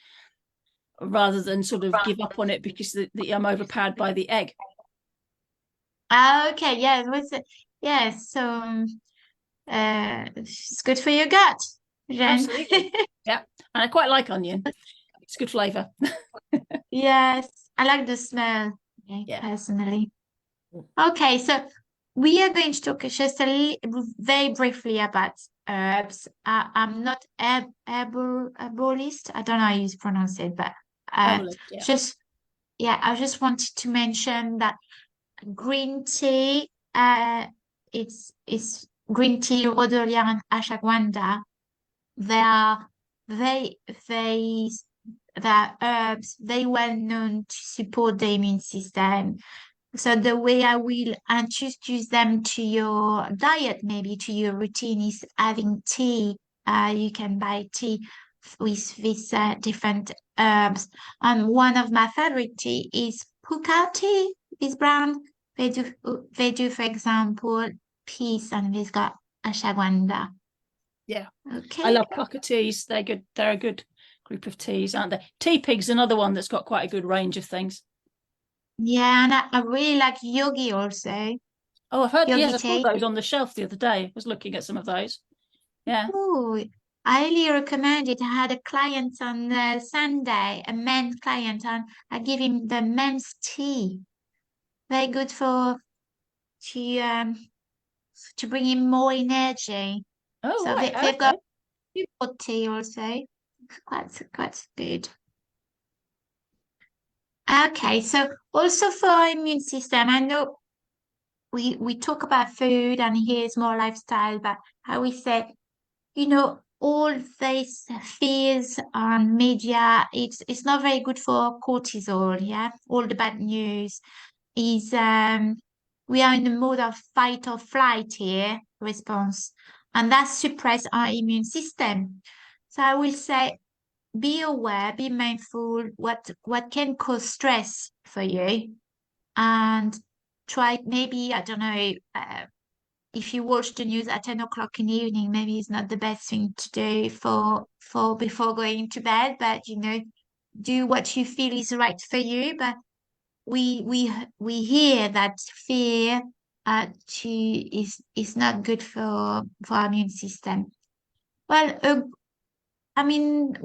rather than sort of give up on it because I'm overpowered by the egg. Okay, yeah, yes. So it's good for your gut, Jen. Absolutely. Yeah, and I quite like onion. It's good flavour. Yes, I like the smell, Yeah. personally. Okay, so we are going to talk just very briefly about herbs. I'm not herbalist. I don't know how you pronounce it, but Herbalist, yeah. I just wanted to mention that green tea, it's green tea, rhodolia, and ashwagandha. They are very, very, they're herbs very well known to support the immune system. So the way I will introduce them to your diet, maybe to your routine, is having tea. You can buy tea with these different herbs. And one of my favorite tea is puka tea, this brand. They do, for example, peace, and they've got ashwagandha. Yeah. Okay. I love pucker teas. They're good. They're a good group of teas, aren't they? Tea Pig's another one that's got quite a good range of things. Yeah, and I really like yogi also. Oh, I've heard. Yes, Yogi I saw tea. those on the shelf the other day. I was looking at some of those. Yeah. Oh, I highly recommend it. I had a client on Sunday, a men's client, and I give him the men's tea. Very good for to bring him more energy. Oh, So right. they've got Okay. super tea also. Quite good. Okay, so also for our immune system, I know we talk about food and here's more lifestyle, but I will say, all these fears on media, it's not very good for cortisol, yeah. All the bad news is we are in the mode of fight or flight here response, and that suppress our immune system. So I will say be aware, be mindful what can cause stress for you, and try, maybe, I don't know, if you watch the news at 10 o'clock in the evening, maybe it's not the best thing to do for before going to bed, but do what you feel is right for you. But we hear that fear is not good for our immune system. Well, I mean,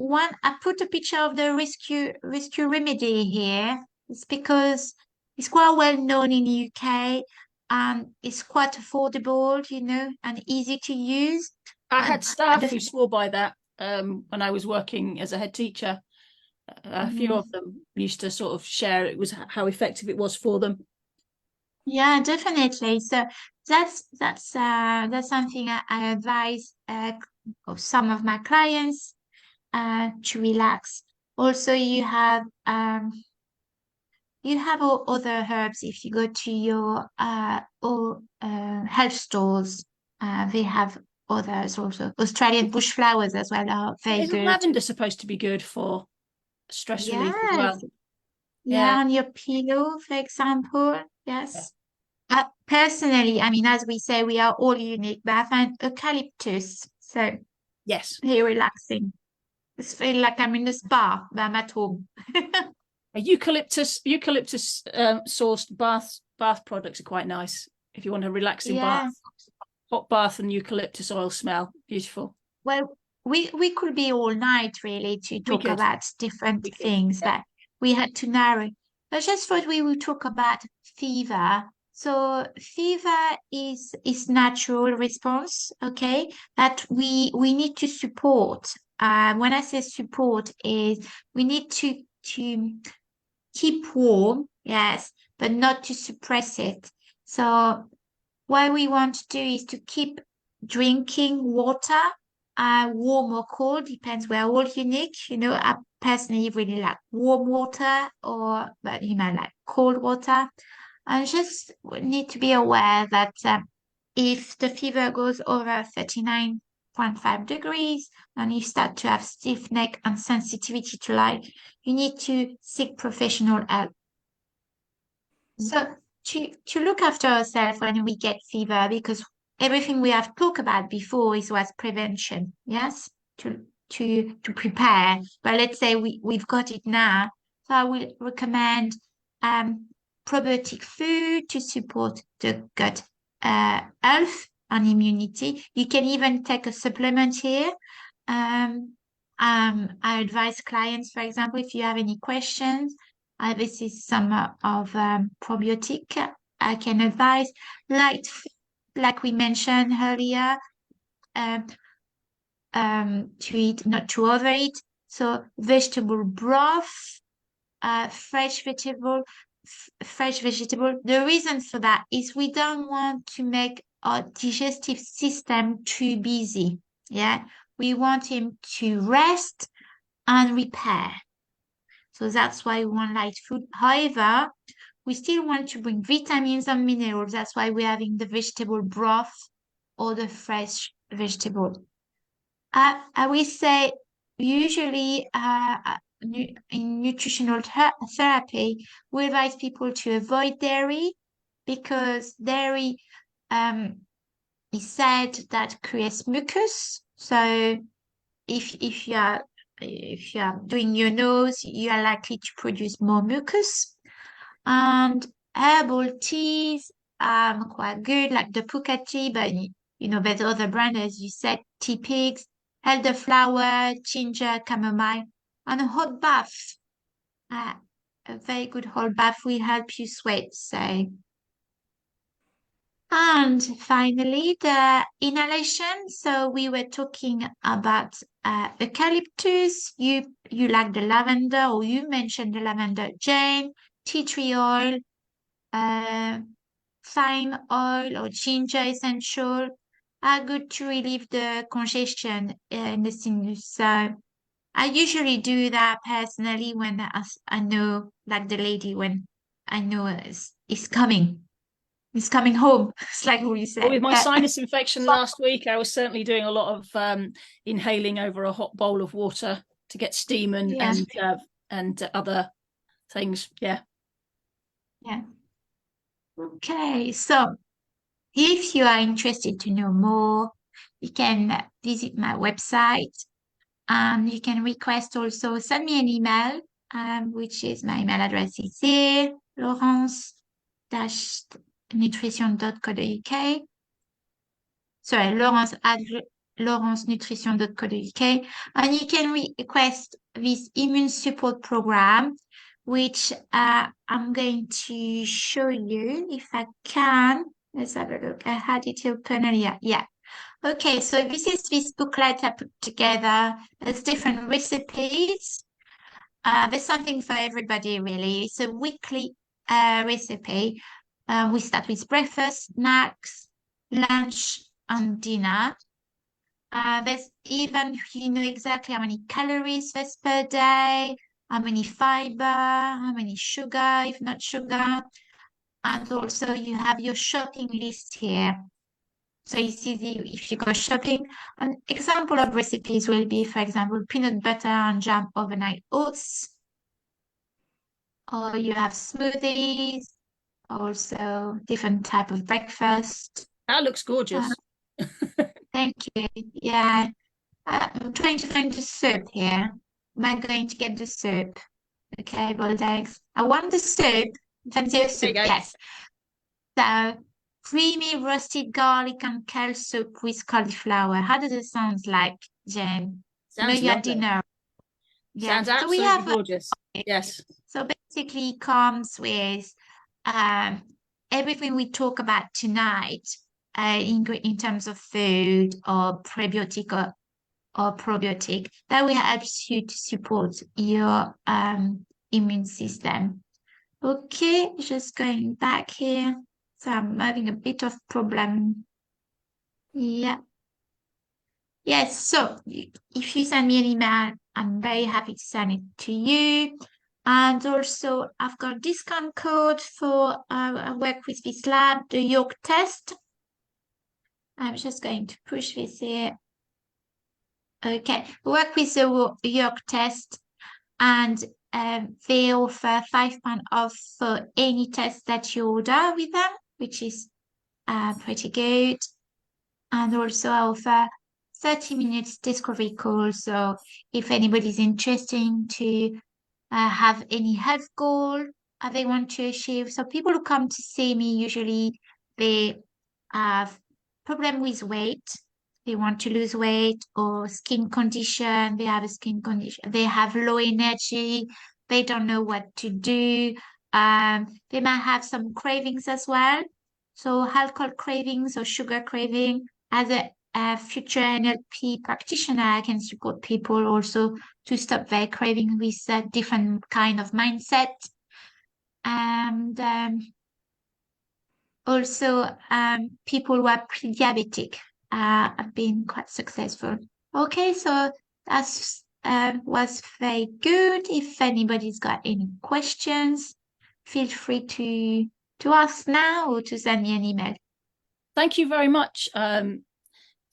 I put a picture of the rescue remedy here. It's because it's quite well known in the UK, and it's quite affordable, and easy to use. I And had staff who swore by that when I was working as a head teacher. A few of them used to sort of share it was how effective it was for them. Yeah, definitely. So that's something I advise of some of my clients to relax. Also, you have other herbs. If you go to your health stores, they have others also. Australian bush flowers as well are very Isn't good. lavender supposed to be good for stress relief as Yes, well? yeah, Yeah. on your pillow, for example. Yeah. Yes. Personally, I mean, as we say, we are all unique, but I find eucalyptus so Yes. very relaxing. It's feel like I'm in a spa, but I'm at home. A eucalyptus sourced bath products are quite nice if you want a relaxing bath. Yeah. Hot bath and eucalyptus oil smell. Beautiful. Well, we could be all night really to We talk could. about different We could. things, Yeah. but we had to narrow. I just thought we would talk about fever. So fever is natural response, okay, that we need to support. When I say support is we need to keep warm, yes, but not to suppress it. So what we want to do is to keep drinking water, warm or cold, depends. We're all unique. I personally really like warm water, but you might like cold water. And just need to be aware that if the fever goes over 39.5 degrees and you start to have stiff neck and sensitivity to light, you need to seek professional help. So to look after ourselves when we get fever, because everything we have talked about before was prevention, yes, to prepare. But let's say we've got it now. So I will recommend probiotic food to support the gut health and immunity. You can even take a supplement here. I advise clients, for example, if you have any questions, this is some of probiotic I can advise, like we mentioned earlier, to eat, not to overeat. So vegetable broth, fresh vegetable. The reason for that is we don't want to make our digestive system too busy. Yeah, we want him to rest and repair. So that's why we want light food. However, we still want to bring vitamins and minerals. That's why we're having the vegetable broth or the vegetable. I will say usually in nutritional therapy, we advise people to avoid dairy because dairy is said that creates mucus. So if you are doing your nose, you are likely to produce more mucus. And herbal teas quite good, like the puka tea, but there's other brands, as you said, tea pigs, elderflower, ginger, chamomile, and a hot bath. A very good hot bath will help you sweat. So, and finally, the inhalation. So we were talking about eucalyptus. You like the lavender, or you mentioned the lavender, Jane. Tea tree oil, thyme oil, or ginger essential are good to relieve the congestion in the sinus. So I usually do that personally when I know, like the lady, when I know it's coming. It's coming home. It's like what you said. Well, with my sinus infection last week, I was certainly doing a lot of inhaling over a hot bowl of water to get steam and other things. Yeah. Yeah. Okay, so if you are interested to know more, you can visit my website and you can request also, send me an email, which is my email address is here, laurence-nutrition.co.uk. Sorry, laurence@laurencenutrition.co.uk. And you can request this immune support program, which I'm going to show you if I can. Let's have a look. I had it open earlier. Yeah. Okay, so this is this booklet I put together. There's different recipes. There's something for everybody, really. It's a weekly recipe. We start with breakfast, snacks, lunch, and dinner. There's even, you know exactly how many calories there's per day, how many fiber, how many sugar, if not sugar. And also you have your shopping list here. So it's easy if you go shopping. An example of recipes will be, for example, peanut butter and jam overnight oats. Or you have smoothies, also different type of breakfast. That looks gorgeous. Thank you. Yeah. I'm trying to find the soup here. Am I going to get the soup? Okay, boiled eggs. I want the soup. Fancy a soup, yes. So, creamy roasted garlic and kale soup with cauliflower. How does it sound like, Jen? Sounds Maybe at lovely. dinner. Yeah. Sounds absolutely so we have gorgeous. Yes. So basically it comes with everything we talk about tonight in terms of food or prebiotic or probiotic that will help you to support your immune system. Okay, just going back here. So I'm having a bit of problem. Yeah. Yes, so if you send me an email, I'm very happy to send it to you. And also, I've got a discount code for I work with this lab, the yolk test. I'm just going to push this here. Okay, work with the yolk test, and they offer £5 off for any test that you order with them, which is pretty good. And also I offer 30 minutes discovery call. So if anybody's interested to have any health goal they want to achieve. So people who come to see me, usually they have problem with weight. They want to lose weight or skin condition. They have a skin condition. They have low energy. They don't know what to do. They might have some cravings as well. So alcohol cravings or sugar craving. As a future NLP practitioner, I can support people also to stop their craving with a different kind of mindset. And also people who are pre-diabetic have been quite successful. Okay, so that was very good. If anybody's got any questions, feel free to ask now or to send me an email. Thank you very much,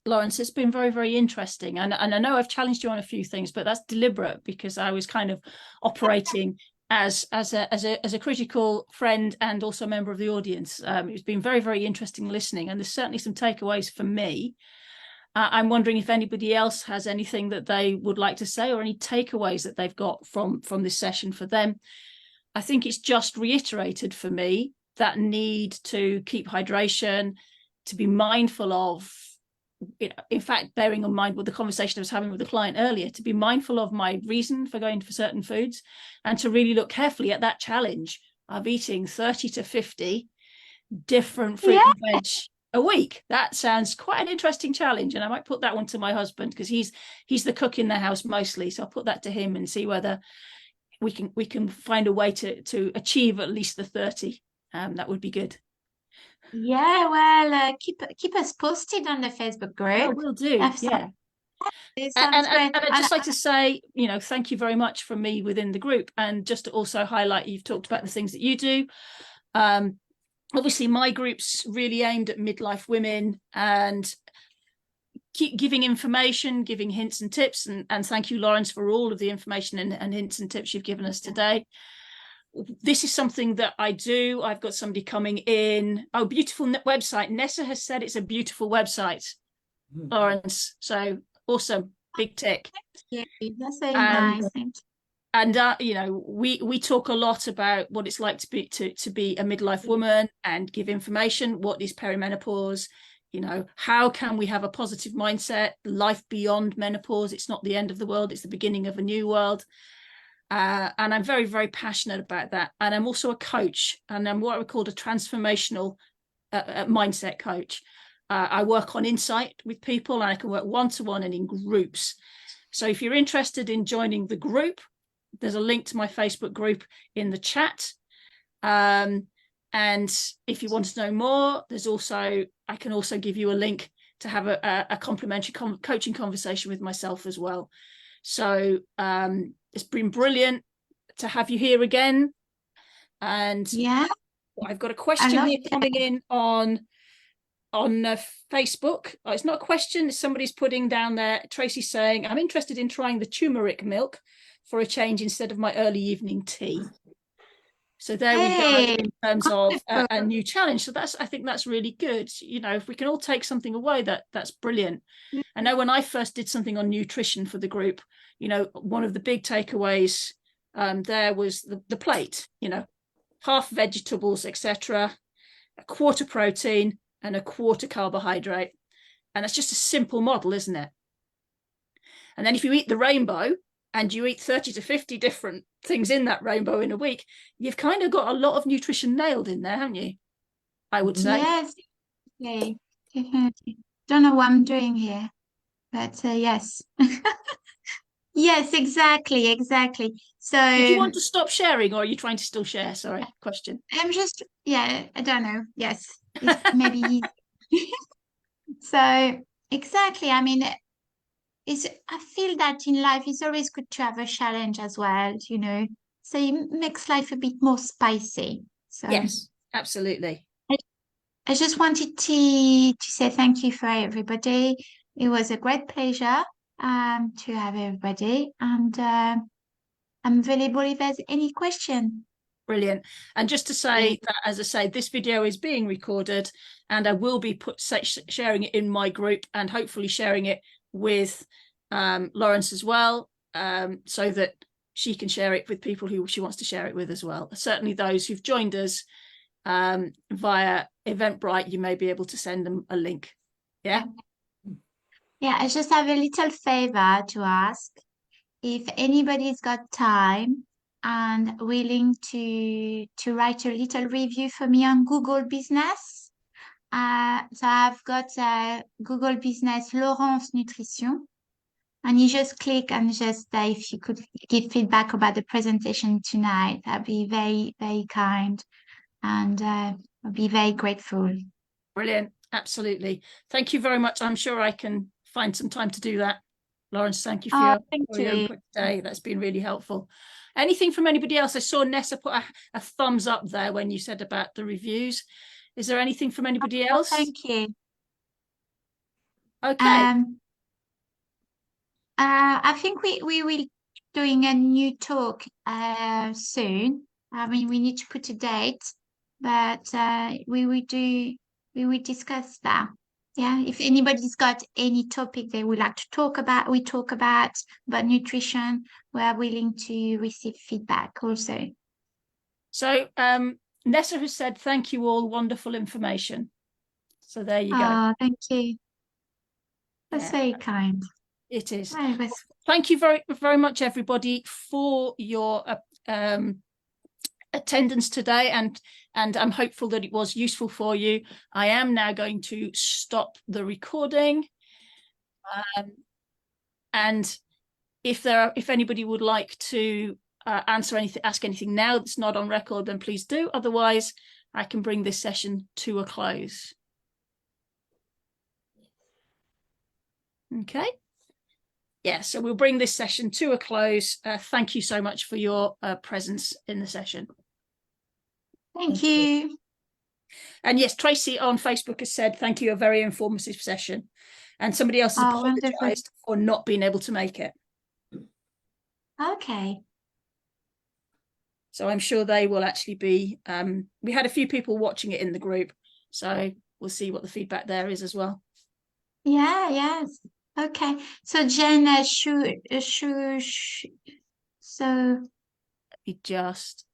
Laurence. It's been very, very interesting. And I know I've challenged you on a few things, but that's deliberate because I was kind of operating as a critical friend and also a member of the audience. It's been very, very interesting listening, and there's certainly some takeaways for me. I'm wondering if anybody else has anything that they would like to say or any takeaways that they've got from this session for them. I think it's just reiterated for me that need to keep hydration, to be mindful of, in fact, bearing in mind with the conversation I was having with the client earlier, to be mindful of my reason for going for certain foods and to really look carefully at that challenge of eating 30 to 50 different fruit and veg a week. That sounds quite an interesting challenge, and I might put that one to my husband because he's the cook in the house mostly, so I'll put that to him and see whether we can find a way to achieve at least the 30. That would be good. Yeah, well, keep us posted on the Facebook group. Oh, will do. Yeah. And I'd just like to say, thank you very much from me within the group, and just to also highlight, you've talked about the things that you do. Obviously, my group's really aimed at midlife women and keep giving information, giving hints and tips. And thank you, Laurence, for all of the information and hints and tips you've given us today. This is something that I do. I've got somebody coming in. Oh, beautiful website. Nessa has said it's a beautiful website, Laurence. So awesome. Big tick. Yeah, that's very nice. Thank you. And we talk a lot about what it's like to be a midlife woman and give information. What is perimenopause? How can we have a positive mindset? Life beyond menopause. It's not the end of the world. It's the beginning of a new world. And I'm very, very passionate about that. And I'm also a coach, and I'm what I would call a transformational mindset coach. I work on insight with people, and I can work one-to-one and in groups. So if you're interested in joining the group, there's a link to my Facebook group in the chat. And if you want to know more, I can also give you a link to have a complimentary coaching conversation with myself as well. So it's been brilliant to have you here again. And yeah, I've got a question here coming in on Facebook. Oh, it's not a question, somebody's putting down there. Tracy's saying, I'm interested in trying the turmeric milk for a change instead of my early evening tea. So there we go in terms of a new challenge. So I think that's really good. If we can all take something away, that's brilliant. I know when I first did something on nutrition for the group, one of the big takeaways there was the plate, half vegetables, etc., a quarter protein and a quarter carbohydrate. And that's just a simple model, isn't it? And then if you eat the rainbow and you eat 30 to 50 different things in that rainbow in a week, you've kind of got a lot of nutrition nailed in there, haven't you? I would say. Yes. Okay. Don't know what I'm doing here, but yes. Yes, exactly. So do you want to stop sharing, or are you trying to still share? Sorry, question. I'm just, I don't know. Yes, maybe. So exactly. I mean, I feel that in life it's always good to have a challenge as well, so it makes life a bit more spicy. So yes, absolutely. I just wanted to say thank you for everybody. It was a great pleasure to have everybody, and I'm available if there's any question. Brilliant. And just to say that, as I say, this video is being recorded, and I will be sharing it in my group, and hopefully sharing it with Laurence as well, so that she can share it with people who she wants to share it with as well. Certainly those who've joined us via Eventbrite, you may be able to send them a link. Yeah. Yeah, I just have a little favor to ask. If anybody's got time and willing to write a little review for me on Google Business. So I've got Google Business Laurence Nutrition. And you just click and just if you could give feedback about the presentation tonight, that'd be very, very kind. And I'd be very grateful. Brilliant. Absolutely. Thank you very much. I'm sure I can find some time to do that. Laurence, thank you for your input today. That's been really helpful. Anything from anybody else? I saw Nessa put a thumbs up there when you said about the reviews. Is there anything from anybody else? Thank you. Okay. I think we will doing a new talk soon. I mean, we need to put a date, but we will discuss that. Yeah, if anybody's got any topic they would like to talk about, we talk about nutrition. We are willing to receive feedback also. So Nessa has said, thank you all, wonderful information. So there you go. Oh, thank you. That's very kind. It is. Thank you very, very much, everybody, for your attendance today, and I'm hopeful that it was useful for you. I am now going to stop the recording, and if anybody would like to ask anything now that's not on record, then please do. Otherwise, I can bring this session to a close. Okay. Yeah, so we'll bring this session to a close. Thank you so much for your presence in the session. Thank you. And yes, Tracy on Facebook has said, thank you, a very informative session. And somebody else has apologized for not being able to make it. Okay. So I'm sure they will actually be, we had a few people watching it in the group, so we'll see what the feedback there is as well. Yeah, yes. Okay, so Jen, so let me just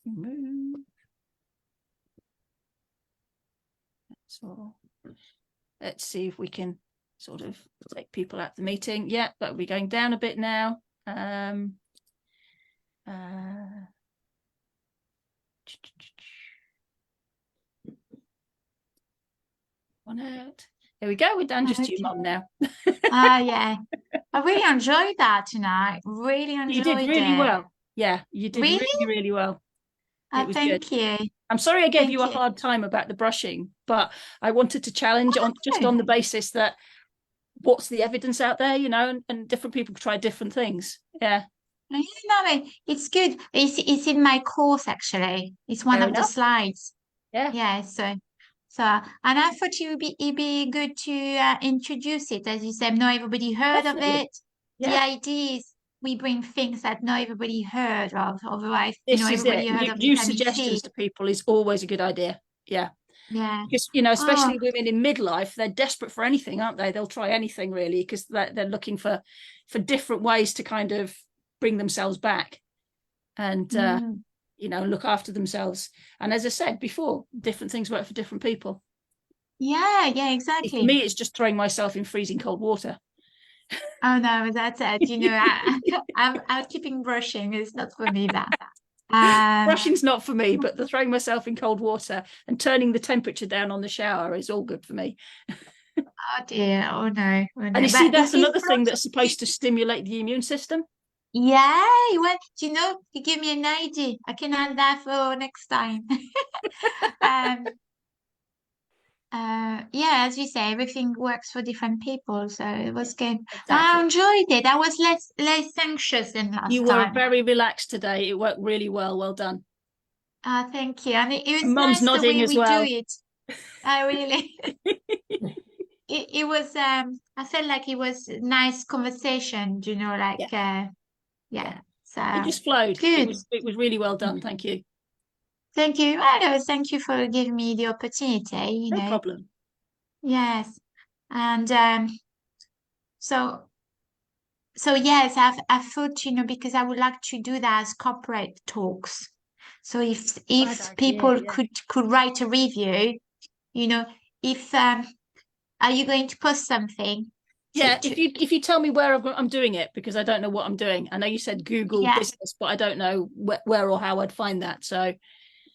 move. So let's see if we can sort of take people out the meeting. Yeah, but we're going down a bit now. One out. There we go. We're down just to your mum now. Yeah. I really enjoyed that tonight. Really enjoyed it. You did really well. Yeah, you did really, really well. It was thank you. I'm sorry I gave you a hard time about the brushing, but I wanted to challenge on the basis that what's the evidence out there, you know, and different people try different things. Yeah. No, it's good. It's in my course actually. It's one of the slides. Yeah. Yeah. So, and I thought it'd be good to introduce it, as you said. Not everybody heard of it. Yeah. The idea is we bring things that not everybody heard of. Otherwise, everybody heard of new suggestions to people is always a good idea. Yeah. Yeah. Because, especially women in midlife, they're desperate for anything, aren't they? They'll try anything really, because they're looking for different ways to kind of bring themselves back and, look after themselves. And as I said before, different things work for different people. Yeah, exactly. For me, it's just throwing myself in freezing cold water. Oh no, that's it. I'm keeping brushing. It's not for me that. Brushing's not for me, but the throwing myself in cold water and turning the temperature down on the shower is all good for me. Oh dear, oh no. And you see, that's another thing that's supposed to stimulate the immune system. Yeah, well, you give me an idea. I can add that for next time. Yeah, as you say, everything works for different people, so it was good. Exactly. I enjoyed it. I was less anxious than last time. You were very relaxed today. It worked really well. Well done. Thank you. And it was Mum's nice nodding the way as we well. do it. I really. it was I felt like it was a nice conversation, you know, like yeah. So It just flowed. good. It was really well done. Thank you. Thank you. Well, thank you for giving me the opportunity, you No know. problem. Yes. And so yes, I thought, you know, because I would like to do that as corporate talks. So if Bad people idea, yeah. could write a review, you know, if are you going to post something? Yeah, if you tell me where I'm doing it, because I don't know what I'm doing. I know you said Google Yeah. business, but I don't know where or how I'd find that. So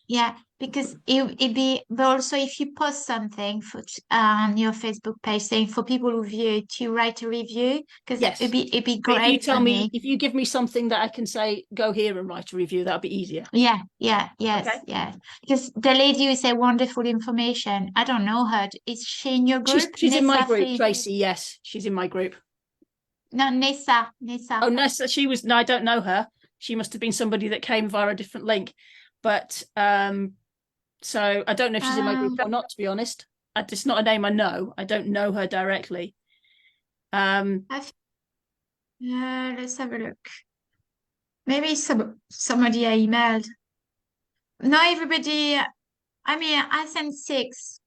Yeah, because it'd be, but also if you post something on your Facebook page saying for people who view to write a review, because yes. it'd be But if you great tell for me, me. if you give me something that I can say, go here and write a review, that'll be easier. Yeah, yes, Okay. yeah. Because the lady who said wonderful information, I don't know her. Is she in your group? She's in my Nessa group, Fee? Tracy. Yes, she's in my group. No, Nessa. Oh, Nessa, she was. No, I don't know her. She must have been somebody that came via a different link. But so I don't know if she's in my group or not. To be honest, it's not a name I know. I don't know her directly. Let's have a look. Maybe somebody I emailed. Not everybody. I mean, I sent 6.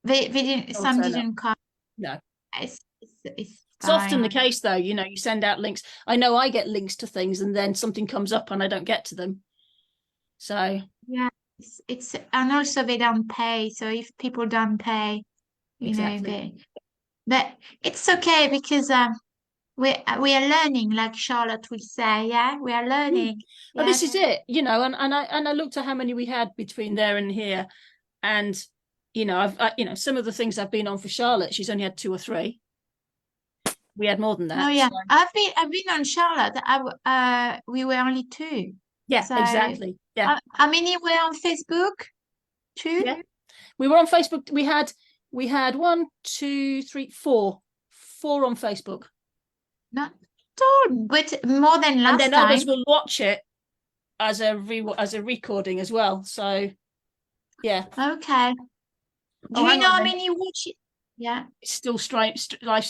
They didn't. I'll Some turn up. didn't come. No. It's It's often the fine. case, though. You know, you send out links. I know I get links to things, and then something comes up, and I don't get to them. So Yeah, it's and also they don't pay. So if people don't pay, you know, exactly. but it's okay because we are learning, like Charlotte will say. Yeah, we are learning. Oh, this is Yes. it. You know, and I looked at how many we had between there and here, and you know, some of the things I've been on for Charlotte, she's only had 2 or 3. We had more than Oh that. yeah, So. I've been on Charlotte. We were only 2. Yeah, So exactly. Yeah. how many were on Facebook? 2? Yeah. We were on Facebook. We had 1, 2, 3, 4 on Facebook. Not at all, but more than And last then time. others will watch it as a recording as well. So yeah. Okay. Do Oh, you hang know on how then. many watch it? Yeah. It's still live